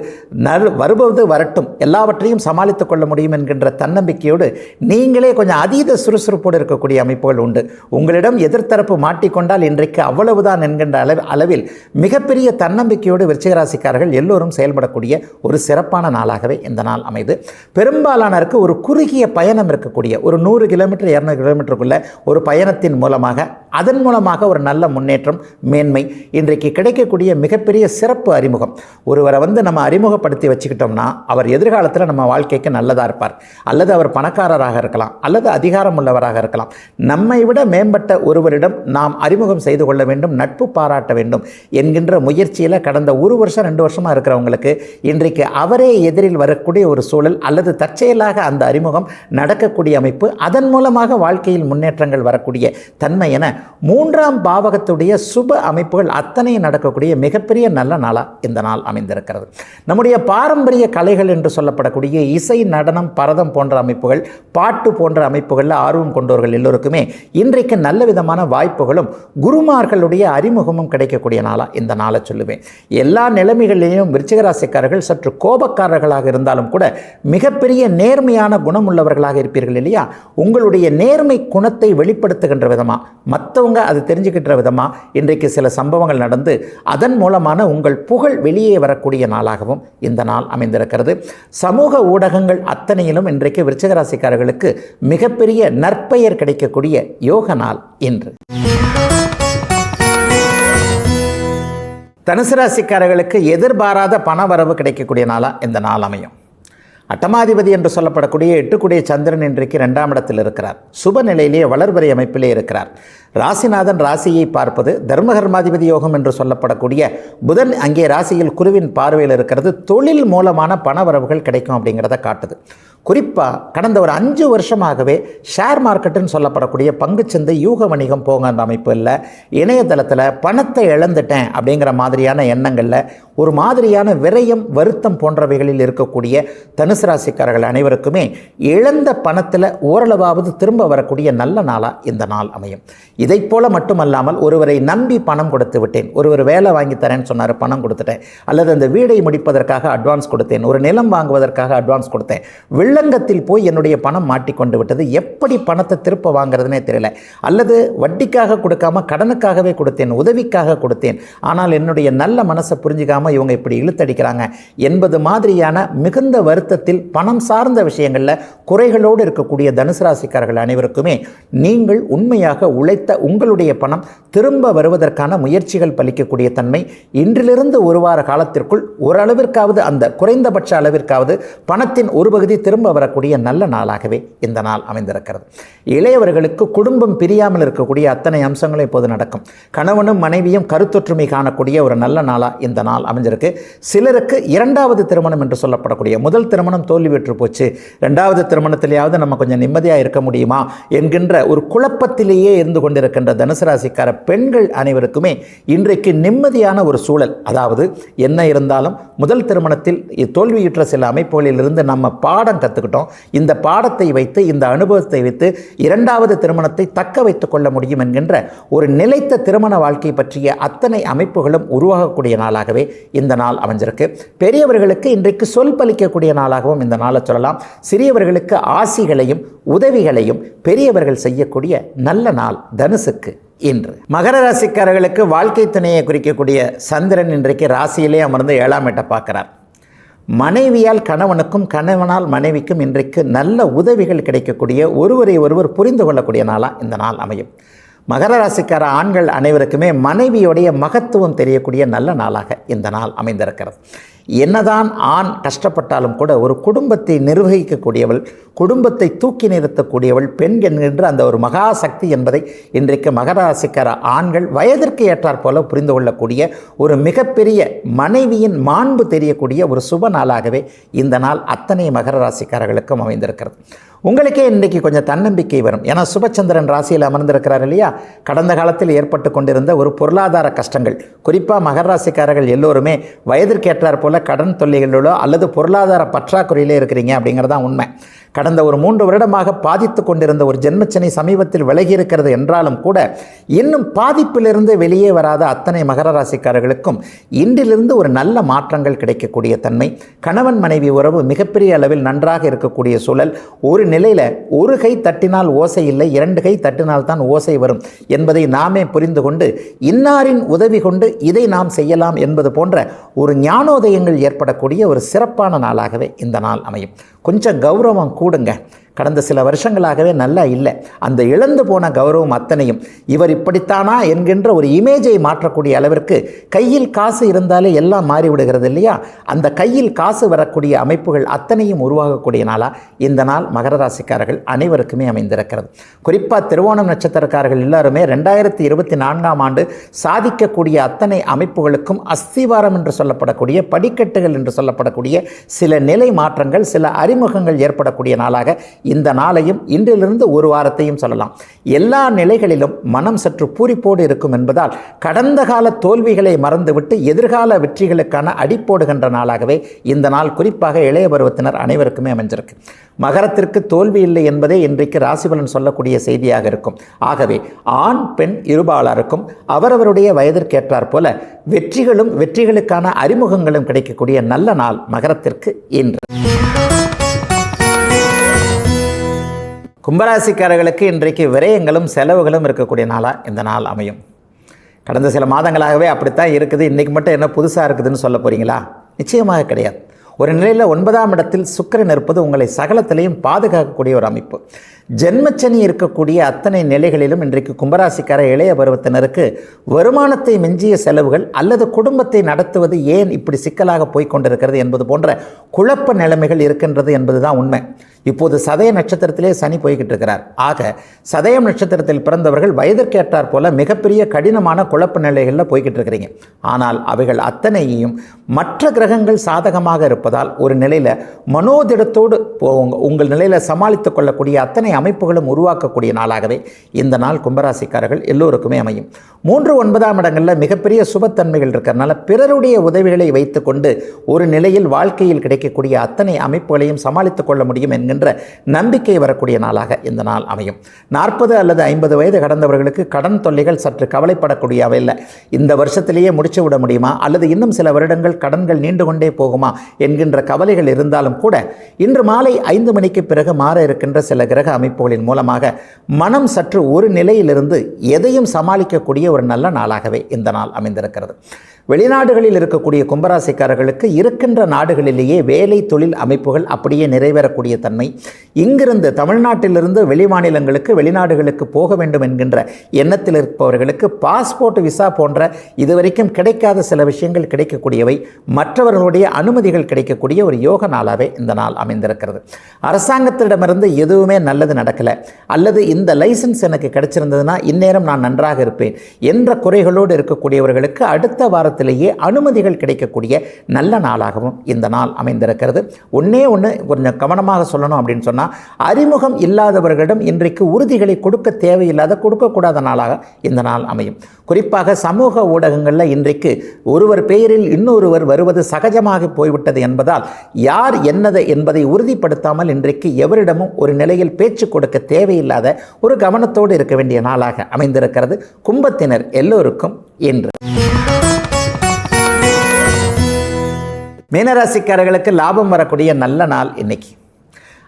வருவது வரட்டும், எல்லாவற்றையும் சமாளித்து கொள்ள முடியும் என்கின்ற தன்னம்பிக்கையோடு நீங்களே கொஞ்சம் அதீத சுறுசுறுப்போடு இருக்கக்கூடிய அமைப்புகள் உண்டு. உங்களிடம் எதிர்த்தரப்பு மாட்டிக்கொண்டால் இன்றைக்கு அவ்வளவுதான் என்கின்ற அளவில் மிகப்பெரிய தன்னம்பிக்கையோடு விருச்சிகராசிக்காரர்கள் எல்லோரும் செயல்படக்கூடிய ஒரு சிறப்பான நாளாகவே இந்த நாள் அமைது. பெரும்பாலானருக்கு ஒரு குறுகிய பயணம் இருக்கக்கூடிய ஒரு 100 கிலோமீட்டர் 200 கிலோமீட்டருக்குள்ள ஒரு பயணத்தின் மூலமாக அதன் மூலமாக ஒரு நல்ல முன்னேற்றம் மேன்மை இன்றைக்கு கிடைக்கக்கூடிய மிகப்பெரிய சிறப்பு அறிமுகம். ஒருவரை நம்ம அறிமுகப்படுத்தி வச்சுக்கிட்டோம்னா அவர் எதிர்காலத்தில் நம்ம வாழ்க்கைக்கு நல்லதாக இருப்பார். அல்லது அவர் பணக்காரராக இருக்கலாம், அல்லது அதிகாரம் உள்ளவராக இருக்கலாம். நம்மை விட மேம்பட்ட ஒருவரிடம் நாம் அறிமுகம் செய்து கொள்ள வேண்டும், நட்பு பாராட்ட வேண்டும் என்கின்ற முயற்சியில் கடந்த 1 வருஷம் 2 வருஷமாக இருக்கிறவங்களுக்கு இன்றைக்கு அவரே எதிரில் வரக்கூடிய ஒரு சூழல் அல்லது தற்செயலாக அந்த அறிமுகம் நடக்கக்கூடிய அமைப்பு, அதன் மூலமாக வாழ்க்கையில் முன்னேற்றங்கள் வரக்கூடிய தன்மை என மூன்றாம் பாவகத்துடைய சுப அமைப்புகள் அத்தனை நடக்கக்கூடிய மிகப்பெரிய நல்ல நாளாக இந்த நாள் அமைந்திருக்கிறது. நம்முடைய பாரம்பரிய கலைகள் என்று சொல்லப்படக்கூடிய இசை, நடனம், பரதம் போன்ற அமைப்புகள், பாட்டு போன்ற அமைப்புகளில் ஆர்வம் கொண்டவர்கள் எல்லோருக்குமே இன்றைக்கு நல்ல விதமான வாய்ப்புகளும் குருமார்களுடைய அறிமுகமும் கிடைக்கக்கூடிய நாளாக இந்த நாளை சொல்லுவேன். எல்லா நிலைமைகளிலும் விருச்சிக ராசிக்காரர்கள் சற்று கோபக்காரர்களாக இருந்தாலும் கூட மிகப்பெரிய நேர்மையான குணம் உள்ளவர்களாக இருப்பீர்கள் இல்லையா? உங்களுடைய நேர்மை குணத்தை வெளிப்படுத்துகின்ற விதமாக, மற்றவங்க அது தெரிஞ்சுக்கின்ற விதமாக இன்றைக்கு சில சம்பவங்கள் நடந்து அதன் மூலமான உங்கள் புகழ் வெளியே வரக்கூடிய நாளாகவும் இந்த நாள் அமைந்திருக்கிறது. சமூக ஊடகங்கள் அத்தனையிலும் இன்றைக்கு விருச்சிக ராசிக்காரர்களுக்கு மிகப்பெரிய நற்பெயர் கிடைக்கக்கூடிய யோக நாள் இன்று. தனுசு ராசிக்காரர்களுக்கு எதிர்பாராத பண வரவு கிடைக்கக்கூடிய நாளாக இந்த நாள் அமையும். அட்டமாதிபதி என்று சொல்லப்படக்கூடிய 8 சந்திரன் இன்றைக்கு 2ஆம் இடத்தில் இருக்கிறார். சுப நிலையிலேயே வளர்வரை அமைப்பிலே இருக்கிறார். ராசிநாதன் ராசியை பார்ப்பது தர்மகர்மாதிபதி யோகம் என்று சொல்லப்படக்கூடிய புதன் அங்கே ராசியில் குருவின் பார்வையில் இருக்கிறது. தொழில் மூலமான பணவரவுகள் கிடைக்கும் அப்படிங்கிறத காட்டுது. குறிப்பாக கடந்த ஒரு 5 வருஷமாகவே ஷேர் மார்க்கெட்டுன்னு சொல்லப்படக்கூடிய பங்குச்சந்தை, யூக வணிகம் போங்க அந்த அமைப்பு இல்லை, இணையதளத்தில் பணத்தை இழந்துட்டேன் அப்படிங்கிற மாதிரியான எண்ணங்களில் ஒரு மாதிரியான விரயம், வருத்தம் போன்றவைகளில் இருக்கக்கூடிய தனுசு ராசிக்காரர்கள் அனைவருக்குமே இழந்த பணத்தில் ஓரளவாவது திரும்ப வரக்கூடிய நல்ல நாளாக இந்த நாள் அமையும். இதை போல மட்டுமல்லாமல் ஒருவரை நம்பி பணம் கொடுத்து விட்டேன், ஒருவர் வேலை வாங்கி தரேன்னு சொன்னார், பணம் கொடுத்துட்டேன், அல்லது அந்த வீடை முடிப்பதற்காக அட்வான்ஸ் கொடுத்தேன், ஒரு நிலம் வாங்குவதற்காக அட்வான்ஸ் கொடுத்தேன், வில்லங்கத்தில் போய் என்னுடைய பணம் மாட்டிக்கொண்டு விட்டது, எப்படி பணத்தை திருப்ப வாங்குறதுனே தெரியல, அல்லது வட்டிக்காக கொடுக்காம கடனுக்காகவே கொடுத்தேன், உதவிக்காக கொடுத்தேன், ஆனால் என்னுடைய நல்ல மனசை புரிஞ்சுக்காம இவங்க இப்படி இழுத்தடிக்கிறாங்க என்பது மாதிரியான மிகுந்த வருத்தத்தில் பணம் சார்ந்த விஷயங்களில் குறைகளோடு இருக்கக்கூடிய தனுசு ராசிக்காரர்கள் அனைவருக்குமே நீங்கள் உண்மையாக உழைத்த உங்களுடைய பணம் திரும்ப வருவதற்கான முயற்சிகள் பலிக்கக்கூடிய தன்மை இன்றிலிருந்து ஒரு வார காலத்திற்குள் ஓரளவிற்காவது, அந்த குறைந்தபட்ச அளவிற்காவது பணத்தின் ஒரு பகுதி திரும்ப வரக்கூடிய நல்ல நாளாகவே இந்த நாள் அமைந்திருக்கிறது. இளையவர்களுக்கு குடும்பம் பிரியாமல் இருக்கக்கூடிய அத்தனை அம்சங்களும் இப்போது நடக்கும். கணவனும் மனைவியும் கருத்தொற்றுமை காணக்கூடிய ஒரு நல்ல நாளாக இந்த நாள் அமைஞ்சிருக்கு. சிலருக்கு 2வது திருமணம் என்று சொல்லப்படக்கூடிய, முதல் திருமணம் தோல்வி பெற்று போச்சு, 2வது திருமணத்திலேயாவது நம்ம கொஞ்சம் நிம்மதியாக இருக்க முடியுமா என்கின்ற ஒரு குழப்பத்திலேயே இருந்து கொண்டிருக்கின்ற தனுசு ராசிக்கார பெண்கள் அனைவருக்குமே இன்றைக்கு நிம்மதியான ஒரு சூழல். அதாவது என்ன இருந்தாலும் முதல் திருமணத்தில் தோல்வியுற்ற சில அமைப்புகளிலிருந்து நம்ம பாடம் கற்றுக்கிட்டோம், இந்த பாடத்தை வைத்து, இந்த அனுபவத்தை வைத்து 2வது திருமணத்தை தக்க வைத்துக் கொள்ள முடியும் என்கின்ற ஒரு நிலைத்த திருமண வாழ்க்கை பற்றிய அத்தனை அமைப்புகளும் உருவாகக்கூடிய நாளாகவே இந்த நாள் அமைஞ்சிருக்கு. பெரியவர்களுக்கு இன்றைக்கு சொல் பலிக்கக்கூடிய நாளாகவும் இந்த நாளை சொல்லலாம். சிறியவர்களுக்கு ஆசிகளையும் உதவிகளையும் பெரியவர்கள் செய்யக்கூடிய நல்ல நாள் தனுசுக்கு இன்று. மகர ராசிக்காரர்களுக்கு வாழ்க்கை துணையை குறிக்கக்கூடிய சந்திரன் இன்றைக்கு ராசியிலே அமர்ந்து 7ஆம் இடத்தை பார்க்கிறார். மனைவியால் கணவனுக்கும், கணவனால் மனைவிக்கும் இன்றைக்கு நல்ல உதவிகள் கிடைக்கக்கூடிய, ஒருவரை ஒருவர் புரிந்து கொள்ளக்கூடிய நாளாக இந்த நாள் அமையும். மகர ராசிக்கார ஆண்கள் அனைவருக்குமே மனைவியோடைய மகத்துவம் தெரியக்கூடிய நல்ல நாளாக இந்த நாள் அமைந்திருக்கிறது. என்னதான் ஆண் கஷ்டப்பட்டாலும் கூட ஒரு குடும்பத்தை நிர்வகிக்கக்கூடியவள், குடும்பத்தை தூக்கி நிறுத்தக்கூடியவள் பெண் என்கின்ற அந்த ஒரு மகா சக்தி என்பதை இன்றைக்கு மகர ராசிக்கார ஆண்கள் வயதிற்கு ஏற்றாற் போல புரிந்து கொள்ளக்கூடிய ஒரு மிகப்பெரிய மனைவியின் மாண்பு தெரியக்கூடிய ஒரு சுப நாளாகவே இந்த நாள் அத்தனை மகர ராசிக்காரர்களுக்கும் அமைந்திருக்கிறது. உங்களுக்கே இன்றைக்கு கொஞ்சம் தன்னம்பிக்கை வரும். ஏன்னா சுபச்சந்திரன் ராசியில் அமர்ந்திருக்கிறார் இல்லையா? கடந்த காலத்தில் ஏற்பட்டு கொண்டிருந்த ஒரு பொருளாதார கஷ்டங்கள், குறிப்பாக மகர ராசிக்காரர்கள் எல்லோருமே வயதிற்கு ஏற்றாற் போல கடன் தொல்லைகளோ அல்லது பொருளாதார பற்றாக்குறையிலே இருக்கிறீங்க அப்படிங்கிறதான் உண்மை. கடந்த ஒரு 3 வருடமாக பாதித்து கொண்டிருந்த ஒரு ஜென்மச்சனி சமீபத்தில் விலகி இருக்கிறது என்றாலும் கூட இன்னும் பாதிப்பிலிருந்து வெளியே வராத அத்தனை மகர ராசிக்காரர்களுக்கும் இன்றிலிருந்து ஒரு நல்ல மாற்றங்கள் கிடைக்கக்கூடிய தன்மை, கணவன் மனைவி உறவு மிகப்பெரிய அளவில் நன்றாக இருக்கக்கூடிய சூழல். ஒரு நிலையில் ஒரு கை தட்டினால் ஓசை இல்லை, 2 கை தட்டினால் தான் ஓசை வரும் என்பதை நாமே புரிந்து கொண்டு இன்னாரின் உதவி கொண்டு இதை நாம் செய்யலாம் என்பது போன்ற ஒரு ஞானோதயங்கள் ஏற்படக்கூடிய ஒரு சிறப்பான நாளாகவே இந்த நாள் அமையும். கொஞ்சம் கௌரவம் கூடுங்க. கடந்த சில வருஷங்களாகவே நல்லா இல்லை. அந்த இழந்து போன கௌரவம் அத்தனையும் இவர் இப்படித்தானா என்கின்ற ஒரு இமேஜை மாற்றக்கூடிய அளவிற்கு கையில் காசு இருந்தாலே எல்லாம் மாறிவிடுகிறது இல்லையா? அந்த கையில் காசு வரக்கூடிய அமைப்புகள் அத்தனையும் உருவாகக்கூடிய நாளாக இந்த நாள் மகர ராசிக்காரர்கள் அனைவருக்குமே அமைந்திருக்கிறது. குறிப்பாக திருவோணம் நட்சத்திரக்காரர்கள் எல்லாருமே 2024ஆம் ஆண்டு சாதிக்கக்கூடிய அத்தனை அமைப்புகளுக்கும் அஸ்திவாரம் என்று சொல்லப்படக்கூடிய, படிக்கட்டுகள் என்று சொல்லப்படக்கூடிய சில நிலை மாற்றங்கள், சில அறிமுகங்கள் ஏற்படக்கூடிய நாளாக இந்த நாளையும் இன்றிலிருந்து ஒரு வாரத்தையும் சொல்லலாம். எல்லா நிலைகளிலும் மனம் சற்று பூரிப்போடு இருக்கும் என்பதால் கடந்த கால தோல்விகளை மறந்துவிட்டு எதிர்கால வெற்றிகளுக்கான அடிப்போடுகின்ற நாளாகவே இந்த நாள் குறிப்பாக இளைய பருவத்தினர் அனைவருக்குமே அமைஞ்சிருக்கு. மகரத்திற்கு தோல்வி இல்லை என்பதே இன்றைக்கு ராசிபலன் சொல்லக்கூடிய செய்தியாக இருக்கும். ஆகவே ஆண் பெண் இருபாலருக்கும் அவரவருடைய வயதிற்கேற்றார் போல வெற்றிகளுக்கான அறிமுகங்களும் கிடைக்கக்கூடிய நல்ல நாள் மகரத்திற்கு இன்று. கும்பராசிக்காரர்களுக்கு இன்றைக்கு விரயங்களும் செலவுகளும் இருக்கக்கூடிய நாளாக இந்த நாள் அமையும். கடந்த சில மாதங்களாகவே அப்படித்தான் இருக்குது, இன்றைக்கி மட்டும் என்ன புதுசாக இருக்குதுன்னு சொல்ல போகிறீங்களா? நிச்சயமாக கிடையாது. ஒரு நிலையில் 9ஆம் இடத்தில் சுக்கிரன் இருப்பது உங்களை சகலத்திலையும் பாதுகாக்கக்கூடிய ஒரு அமைப்பு. ஜென்மச்சனி இருக்கக்கூடிய அத்தனை நிலைகளிலும் இன்றைக்கு கும்பராசிக்கார இளைய பருவத்தினருக்கு வருமானத்தை மிஞ்சிய செலவுகள் அல்லது குடும்பத்தை நடத்துவது ஏன் இப்படி சிக்கலாக போய்கொண்டிருக்கிறது என்பது போன்ற குழப்ப நிலைமைகள் இருக்கின்றது என்பதுதான் உண்மை. இப்போது சதய நட்சத்திரத்திலே சனி போய்கிட்டு இருக்கிறார். ஆக சதயம் நட்சத்திரத்தில் பிறந்தவர்கள் வயதிற்கேற்றார் போல மிகப்பெரிய கடினமான குழப்ப நிலைகளில் போய்கிட்டு இருக்கிறீங்க. ஆனால் அவைகள் அத்தனையையும் மற்ற கிரகங்கள் சாதகமாக இருப்பதால் ஒரு நிலையில் மனோதிடத்தோடு உங்கள் நிலையில் சமாளித்து கொள்ளக்கூடிய அத்தனை அமைப்புகளும் உருவாக்கக்கூடிய நாளாகவே இந்த நாள் கும்பராசிக்காரர்கள் எல்லோருக்குமே அமையும். 3, 9ஆம் இடங்களில் மிகப்பெரிய சுபத்தன்மைகள் இருக்கிறதுனால பிறருடைய உதவிகளை வைத்துக்கொண்டு ஒரு நிலையில் வாழ்க்கையில் கிடைக்கக்கூடிய அத்தனை அமைப்புகளையும் சமாளித்துக் கொள்ள முடியும் என்கின்ற நம்பிக்கை வரக்கூடிய நாளாக இந்த நாள் அமையும். 40 அல்லது 50 வயது கடந்தவர்களுக்கு கடன் தொல்லைகள் சற்று கவலைப்படக்கூடியவை இல்லை. இந்த வருஷத்திலேயே முடிச்சு விட முடியுமா அல்லது இன்னும் சில வருடங்கள் கடன்கள் நீண்டு கொண்டே போகுமா என்கின்ற கவலைகள் இருந்தாலும் கூட இன்று மாலை 5 மணிக்கு பிறகு மாற இருக்கின்ற சில கிரக அமைப்புகளின் மூலமாக மனம் சற்று ஒரு நிலையிலிருந்து எதையும் சமாளிக்கக்கூடிய ஒரு நல்ல நாளாகவே இந்த நாள் அமைந்திருக்கிறது. வெளிநாடுகளில் இருக்கக்கூடிய கும்பராசிக்காரர்களுக்கு இருக்கின்ற நாடுகளிலேயே வேலை தொழில் அமைப்புகள் அப்படியே நிறைவேறக்கூடிய தன்மை. இங்கிருந்து தமிழ்நாட்டிலிருந்து வெளிமாநிலங்களுக்கு வெளிநாடுகளுக்கு போக வேண்டும் என்கின்ற எண்ணத்தில் இருப்பவர்களுக்கு பாஸ்போர்ட் விசா போன்ற இதுவரைக்கும் கிடைக்காத சில விஷயங்கள் கிடைக்கக்கூடியவை, மற்றவர்களுடைய அனுமதிகள் கிடைக்கக்கூடிய ஒரு யோக நாளாகவே இந்த நாள் அமைந்திருக்கிறது. அரசாங்கத்திடமிருந்து எதுவுமே நல்லது நடக்கலை அல்லது இந்த லைசன்ஸ் எனக்கு கிடைச்சிருந்ததுன்னா இந்நேரம் நான் நன்றாக இருப்பேன் என்ற குறைகளோடு இருக்கக்கூடியவர்களுக்கு அடுத்த வாரத்திலேயே அனுமதிகள் கிடைக்கக்கூடிய நல்ல நாளாகவும் இந்த நாள் அமைந்திருக்கிறது. ஒன்று கொஞ்சம் கவனமாக சொல்லணும் அப்படின்னு சொன்னால், அறிமுகம் இல்லாதவர்களிடம் இன்றைக்கு உறுதிகளை கொடுக்க தேவையில்லாத கொடுக்கக்கூடாத நாளாக இந்த நாள் அமையும். குறிப்பாக சமூக ஊடகங்களில் இன்றைக்கு ஒருவர் பெயரில் இன்னொருவர் வருவது சகஜமாக போய்விட்டது என்பதால் யார் என்னது என்பதை உறுதிப்படுத்தாமல் இன்றைக்கு எவரிடமும் ஒரு நிலையில் பேச்சு கொடுக்க தேவையில்லாத ஒரு கவனத்தோடு இருக்க வேண்டிய நாளாக அமைந்திருக்கிறது கும்பத்தினர் எல்லோருக்கும் இன்று. மீனராசிக்காரர்களுக்கு லாபம் வரக்கூடிய நல்ல நாள் இன்னைக்கு.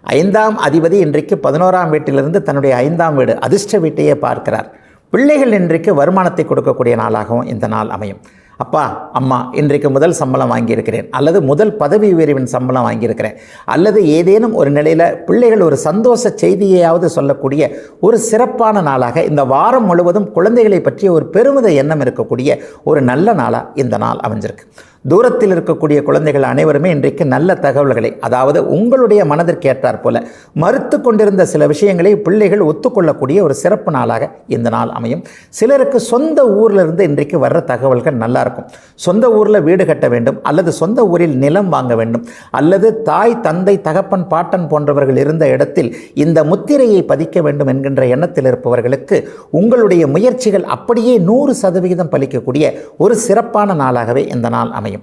5ஆம் அதிபதி இன்றைக்கு 11ஆம் வீட்டிலிருந்து தன்னுடைய 5ஆம் வீடு அதிர்ஷ்ட வீட்டையே பார்க்கிறார். பிள்ளைகள் இன்றைக்கு வருமானத்தை கொடுக்கக்கூடிய நாளாகவும் இந்த நாள் அமையும். அப்பா அம்மா இன்றைக்கு முதல் சம்பளம் வாங்கியிருக்கிறேன் அல்லது முதல் பதவி உயர்வின் சம்பளம் வாங்கியிருக்கிறேன் அல்லது ஏதேனும் ஒரு நிலையில் பிள்ளைகள் ஒரு சந்தோஷ செய்தியையாவது சொல்லக்கூடிய ஒரு சிறப்பான நாளாக இந்த வாரம் முழுவதும் குழந்தைகளை பற்றிய ஒரு பெருமித எண்ணம் இருக்கக்கூடிய ஒரு நல்ல நாளாக இந்த நாள் அமைஞ்சிருக்கு. தூரத்தில் இருக்கக்கூடிய குழந்தைகள் அனைவருமே இன்றைக்கு நல்ல தகவல்களை, அதாவது உங்களுடைய மனதிற்கு ஏற்றார் போல மறுத்து கொண்டிருந்த சில விஷயங்களை பிள்ளைகள் ஒத்துக்கொள்ளக்கூடிய ஒரு சிறப்பு நாளாக இந்த நாள் அமையும். சிலருக்கு சொந்த ஊரில் இருந்து இன்றைக்கு வர்ற தகவல்கள் நல்லா இருக்கும். சொந்த ஊரில் வீடு கட்ட வேண்டும் அல்லது சொந்த ஊரில் நிலம் வாங்க வேண்டும் அல்லது தாய் தந்தை தகப்பன் பாட்டன் போன்றவர்கள் இருந்த இடத்தில் இந்த முத்திரையை பதிக்க வேண்டும் என்கின்ற எண்ணத்தில் இருப்பவர்களுக்கு உங்களுடைய முயற்சிகள் அப்படியே 100% பலிக்கக்கூடிய ஒரு சிறப்பான நாளாகவே இந்த நாள் அமையும்.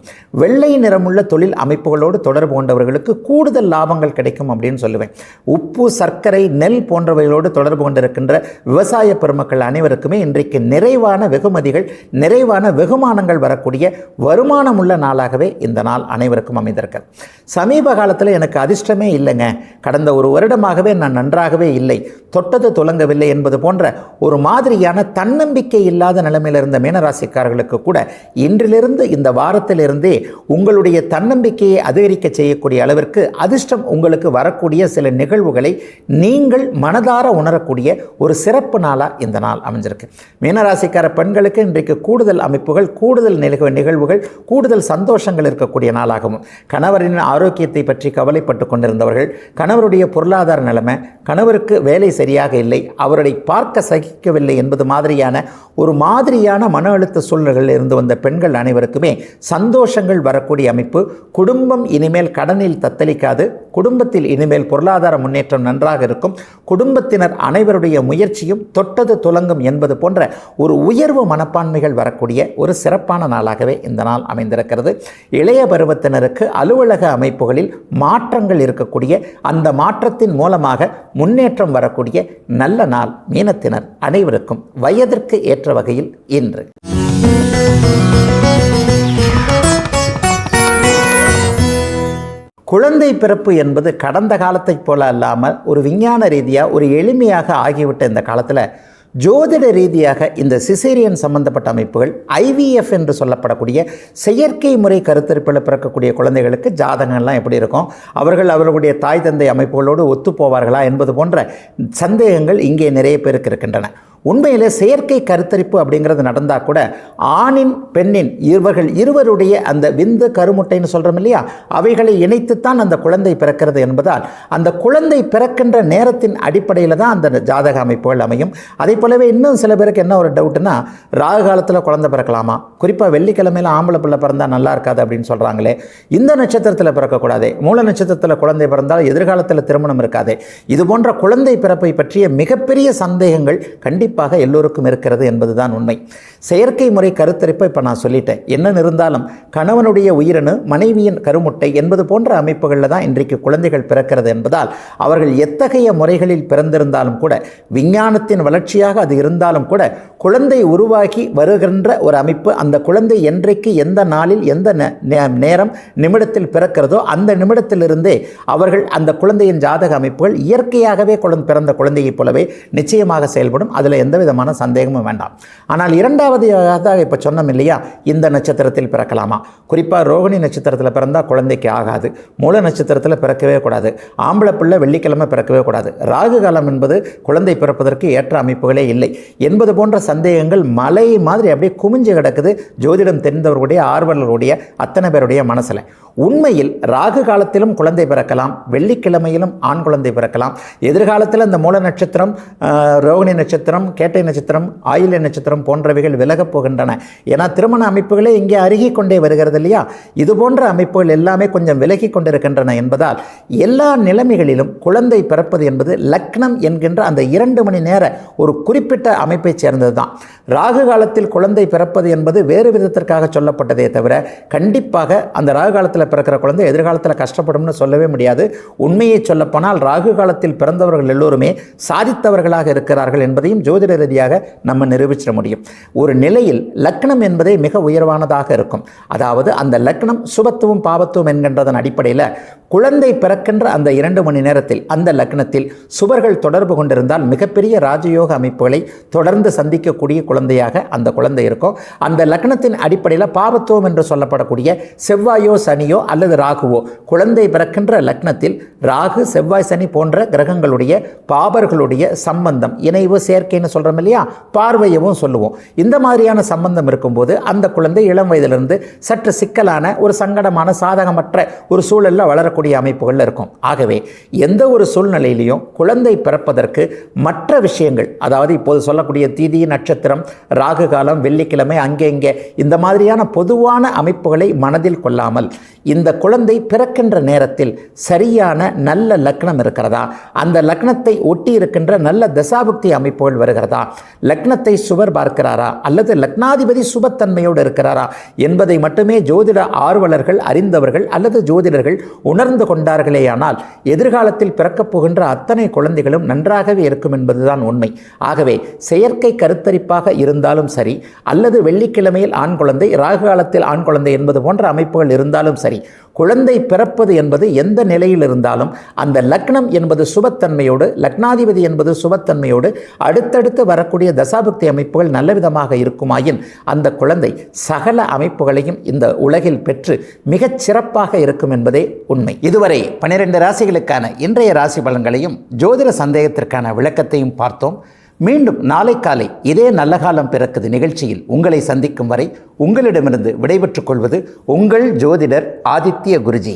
வெள்ளை நிறமுள்ள தொழில் அமைப்புகளோடு தொடர்பு கொண்டவர்களுக்கு கூடுதல் லாபங்கள் கிடைக்கும் அப்படின்னு சொல்லுவேன். உப்பு, சர்க்கரை, நெல் போன்றவைகளோடு தொடர்பு கொண்டிருக்கின்ற விவசாய பெருமக்கள் அனைவருக்குமே இன்றைக்கு நிறைவான வெகுமதிகள், நிறைவான வெகுமானங்கள் வரக்கூடிய வருமானம் உள்ள நாளாகவே இந்த நாள் அனைவருக்கும் அமைந்திருக்கிறது. சமீப காலத்தில் எனக்கு அதிர்ஷ்டமே இல்லைங்க, கடந்த ஒரு வருடமாகவே நான் நன்றாகவே இல்லை, தொட்டது துலங்கவில்லை என்பது போன்ற ஒரு மாதிரியான தன்னம்பிக்கை இல்லாத நிலைமையில் இருந்த மீனராசிக்காரர்களுக்கு கூட இன்றிலிருந்து இந்த வாரத்திலிருந்தே உங்களுடைய தன்னம்பிக்கையை அதிகரிக்க செய்யக்கூடிய அளவிற்கு அதிர்ஷ்டம் உங்களுக்கு வரக்கூடிய சில நிகழ்வுகளை நீங்கள் மனதார உணரக்கூடிய ஒரு சிறப்பு நாளாக இந்த நாள் அமைஞ்சிருக்கு. மீனராசிக்கார பெண்களுக்கு இன்றைக்கு கூடுதல் அமைப்புகள், கூடுதல் நிகழ்வுகள், கூடுதல் சந்தோஷங்கள் இருக்கக்கூடிய நாளாகவும், கணவரின் ஆரோக்கியத்தை பற்றி கவலைப்பட்டு கொண்டிருந்தவர்கள், கணவருடைய பொருளாதார நிலைமை, கணவருக்கு வேலை சரியாக இல்லை, அவரை பார்க்க சகிக்கவில்லை என்பது மாதிரியான ஒரு மாதிரியான மன அழுத்த சூழ்நிலைகளில் இருந்து வந்த பெண்கள் அனைவருக்குமே சந்தோஷங்கள் வரக்கூடிய அமைப்பு. குடும்பம் இனிமேல் கடனில் தத்தளிக்காது. குடும்பத்தில் இனிமேல் பொருளாதார முன்னேற்றம் நன்றாக இருக்கும். குடும்பத்தினர் அனைவருடைய முயற்சியும் தொட்டது துலங்கும் என்பது போன்ற ஒரு உயர்வு மனப்பான்மைகள் வரக்கூடிய ஒரு சிறப்பான நாளாகவே இந்த நாள் அமைந்திருக்கிறது. இளைய பருவத்தினருக்கு அலுவலக அமைப்புகளில் மாற்றங்கள் இருக்கக்கூடிய, அந்த மாற்றத்தின் மூலமாக முன்னேற்றம் வரக்கூடிய நல்ல நாள் மீனத்தினர் அனைவருக்கும் வயதிற்கு ஏற்ற வகையில் இன்று. குழந்தை பிறப்பு என்பது கடந்த காலத்தைப் போல அல்லாமல் ஒரு விஞ்ஞான ரீதியாக ஒரு எளிமையாக ஆகிவிட்ட இந்த காலத்தில் ஜோதிட ரீதியாக இந்த சிசேரியன் சம்பந்தப்பட்ட அமைப்புகள், IVF என்று சொல்லப்படக்கூடிய செயற்கை முறை கருத்தரிப்பில் பிறக்கக்கூடிய குழந்தைகளுக்கு ஜாதகங்கள்லாம் எப்படி இருக்கும், அவர்களுடைய தாய் தந்தை அமைப்புகளோடு ஒத்து போவார்களா என்பது போன்ற சந்தேகங்கள் இங்கே நிறைய பேருக்கு இருக்கின்றன. உண்மையிலே செயற்கை கருத்தரிப்பு அப்படிங்கிறது நடந்தால் கூட ஆணின் பெண்ணின் இருவருடைய அந்த விந்து கருமுட்டைன்னு சொல்கிறோம் இல்லையா, அவைகளை இணைத்துத்தான் அந்த குழந்தை பிறக்கிறது என்பதால் அந்த குழந்தை பிறக்கின்ற நேரத்தின் அடிப்படையில் தான் அந்த ஜாதக அமைப்புகள் அமையும். அதே போலவே இன்னும் சில பேருக்கு என்ன ஒரு டவுட்னா, ராகு காலத்தில் குழந்தை பிறக்கலாமா, குறிப்பாக வெள்ளிக்கிழமையில் ஆம்பளை பிள்ளை பிறந்தால் நல்லா இருக்காது அப்படின்னு சொல்கிறாங்களே, இந்த நட்சத்திரத்தில் பிறக்கக்கூடாது, மூல நட்சத்திரத்தில் குழந்தை பிறந்தால் எதிர்காலத்தில் திருமணம் இருக்காது, இது போன்ற குழந்தை பிறப்பை பற்றிய மிகப்பெரிய சந்தேகங்கள் கண்டிப்பாக எல்லோருக்கும் இருக்கிறது என்பதுதான் உண்மை. செயற்கை முறை கருத்தரிப்பை இப்போ நான் சொல்லிட்டேன். என்ன இருந்தாலும் கணவனுடைய உயிரணு மனைவியின் கருமுட்டை என்பது போன்ற அமைப்புகளில் தான் இன்றைக்கு குழந்தைகள் பிறக்கிறது என்பதால் அவர்கள் எத்தகைய முறைகளில் பிறந்திருந்தாலும் கூட, விஞ்ஞானத்தின் வளர்ச்சியாக அது இருந்தாலும் கூட, குழந்தை உருவாகி வருகின்ற ஒரு அமைப்பு, அந்த குழந்தை என்றைக்கு எந்த நாளில் எந்த நேரம் நிமிடத்தில் பிறக்கிறதோ அந்த நிமிடத்திலிருந்தே அவர்கள் அந்த குழந்தையின் ஜாதக அமைப்புகள் இயற்கையாகவே பிறந்த குழந்தையைப் போலவே நிச்சயமாக செயல்படும். அதில் எந்த விதமான சந்தேகமும் வேண்டாம். ஆனால் இரண்டாவதாக இப்போ சொன்னோம் இல்லையா, இந்த நட்சத்திரத்தில் பிறக்கலாமா, குறிப்பாக ரோகிணி நட்சத்திரத்தில் பிறந்தால் குழந்தைக்கு ஆகாது, மூல நட்சத்திரத்தில் பிறக்கவே கூடாது, ஆம்பளை பிள்ளை வெள்ளிக்கிழமை பிறக்கவே கூடாது, ராகு காலம் என்பது குழந்தை பிறப்பதற்கு ஏற்ற அமைப்புகளே இல்லை என்பது போன்ற சந்தேகங்கள் மலை மாதிரி அப்படியே குமிஞ்சு கிடக்குது ஜோதிடம் தெரிந்தவர்களுடைய ஆர்வலர்களுடைய அத்தனை பேருடைய மனசில். உண்மையில் ராகு காலத்திலும் குழந்தை பிறக்கலாம், வெள்ளிக்கிழமையிலும் ஆண் குழந்தை பிறக்கலாம். எதிர்காலத்தில் இந்த மூல நட்சத்திரம், ரோகிணி நட்சத்திரம், கேட்டை நட்சத்திரம், ஆயில்ய நட்சத்திரம் போன்றவைகள் விலகப் போகின்றன. ஏன்னா திருமண அமைப்புகளே இங்கே அருகி கொண்டே வருகிறது இல்லையா, இது போன்ற அமைப்புகள் எல்லாமே கொஞ்சம் விலகி கொண்டிருக்கின்றன என்பதால் எல்லா நிலைமைகளிலும் குழந்தை பிறப்பது என்பது லக்னம் என்கின்ற அந்த 2 மணி நேர ஒரு குறிப்பிட்ட அமைப்பை சேர்ந்தது தான். ராகு காலத்தில் குழந்தை பிறப்பது என்பது வேறு விதத்திற்காக சொல்லப்பட்டதே தவிர கண்டிப்பாக அந்த ராகு காலத்தில் பிறக்கிற குழந்தை எதிர்காலத்தில் கஷ்டப்படும்னு சொல்லவே முடியாது. உண்மையை சொல்லப்போனால் ராகு காலத்தில் பிறந்தவர்கள் எல்லோருமே சாதித்தவர்களாக இருக்கிறார்கள் என்பதையும் ஜோதிட ரீதியாக நம்ம நிரூபிச்சிட முடியும். ஒரு நிலையில் லக்னம் என்பதே மிக உயர்வானதாக இருக்கும். அதாவது அந்த லக்னம் சுபத்துவம் பாவத்துவம் என்கின்றதன் அடிப்படையில் குழந்தை பிறக்கின்ற அந்த 2 மணி நேரத்தில் அந்த லக்னத்தில் சுபர்கள் தொடர்பு கொண்டிருந்தால் மிகப்பெரிய ராஜயோக அமைப்புகளை தொடர்ந்து சந்திக்கக்கூடிய குழந்தையாக அந்த குழந்தை இருக்கும். அந்த லக்னத்தின் அடிப்படையில் பாவத்துவம் என்று சொல்லப்படக்கூடிய செவ்வாயோ சனியோ அல்லது ராகுவோ, குழந்தை பிறக்கின்ற லக்னத்தில் ராகு செவ்வாய் சனி போன்ற கிரகங்களுடைய பாபர்களுடைய சம்பந்தம், இணைவு சேர்க்கைன்னு சொல்கிறோம் இல்லையா, பார்வையவும் சொல்லுவோம். இந்த மாதிரியான சம்பந்தம் இருக்கும்போது அந்த குழந்தை இளம் வயதிலிருந்து சற்று சிக்கலான ஒரு சங்கடமான சாதகமற்ற ஒரு சூழலில் வளரக்கூடிய அமைப்புகள் இருக்கும். ஆகவே எந்த ஒரு சூழ்நிலையிலையும் குழந்தை பிறப்பதற்கு மற்ற விஷயங்கள், அதாவது இப்போது சொல்லக்கூடிய தீதி நட்சத்திரம், ராகு காலம், வெள்ளிக்கிழமை, அங்கே இங்கே இந்த மாதிரியான பொதுவான அமைப்புகளை மனதில் கொள்ளாமல் இந்த குழந்தை பிறக்கின்ற நேரத்தில் சரியான நல்ல லக்னம் இருக்கிறதா, அந்த லக்னத்தை ஒட்டி இருக்கின்ற நல்ல தசாபுக்தி அமைப்புகள் வருகிறதா, லக்னத்தை சுவர் பார்க்கிறாரா அல்லது லக்னாதிபதி சுபத்தன்மையோடு இருக்கிறாரா என்பதை மட்டுமே ஜோதிட ஆர்வலர்கள், அறிந்தவர்கள் அல்லது ஜோதிடர்கள் உணர்ந்து கொண்டார்களேயானால் எதிர்காலத்தில் பிறக்கப் போகின்ற அத்தனை குழந்தைகளும் நன்றாகவே இருக்கும் என்பதுதான் உண்மை. ஆகவே செயற்கை கருத்தரிப்பாக இருந்தாலும் சரி, அல்லது வெள்ளிக்கிழமையில் ஆண் குழந்தை, ராகு காலத்தில் ஆண் குழந்தை என்பது போன்ற அமைப்புகள் இருந்தாலும் சரி, குழந்தை பிறப்பது என்பது எந்த நிலையில் இருந்தாலும் அந்த லக்னம் என்பது சுபத்தன்மையோடு, லக்னாதிபதி என்பது சுபத்தன்மையோடு அடுத்தடுத்து வரக்கூடிய தசாபுக்தி அமைப்புகள் நல்ல விதமாக இருக்குமாயின் அந்த குழந்தை சகல அமைப்புகளையும் இந்த உலகில் பெற்று மிகச் சிறப்பாக இருக்கும் என்பதே உண்மை. இதுவரை 12 ராசிகளுக்கான இன்றைய ராசி பலன்களையும் ஜோதிட சந்தேகத்திற்கான விளக்கத்தையும் பார்த்தோம். மீண்டும் நாளை காலை இதே நல்ல காலம் பிறக்குது நிகழ்ச்சியில் உங்களை சந்திக்கும் வரை உங்களிடமிருந்து விடைபெற்றுக் கொள்வது உங்கள் ஜோதிடர் ஆதித்ய குருஜி.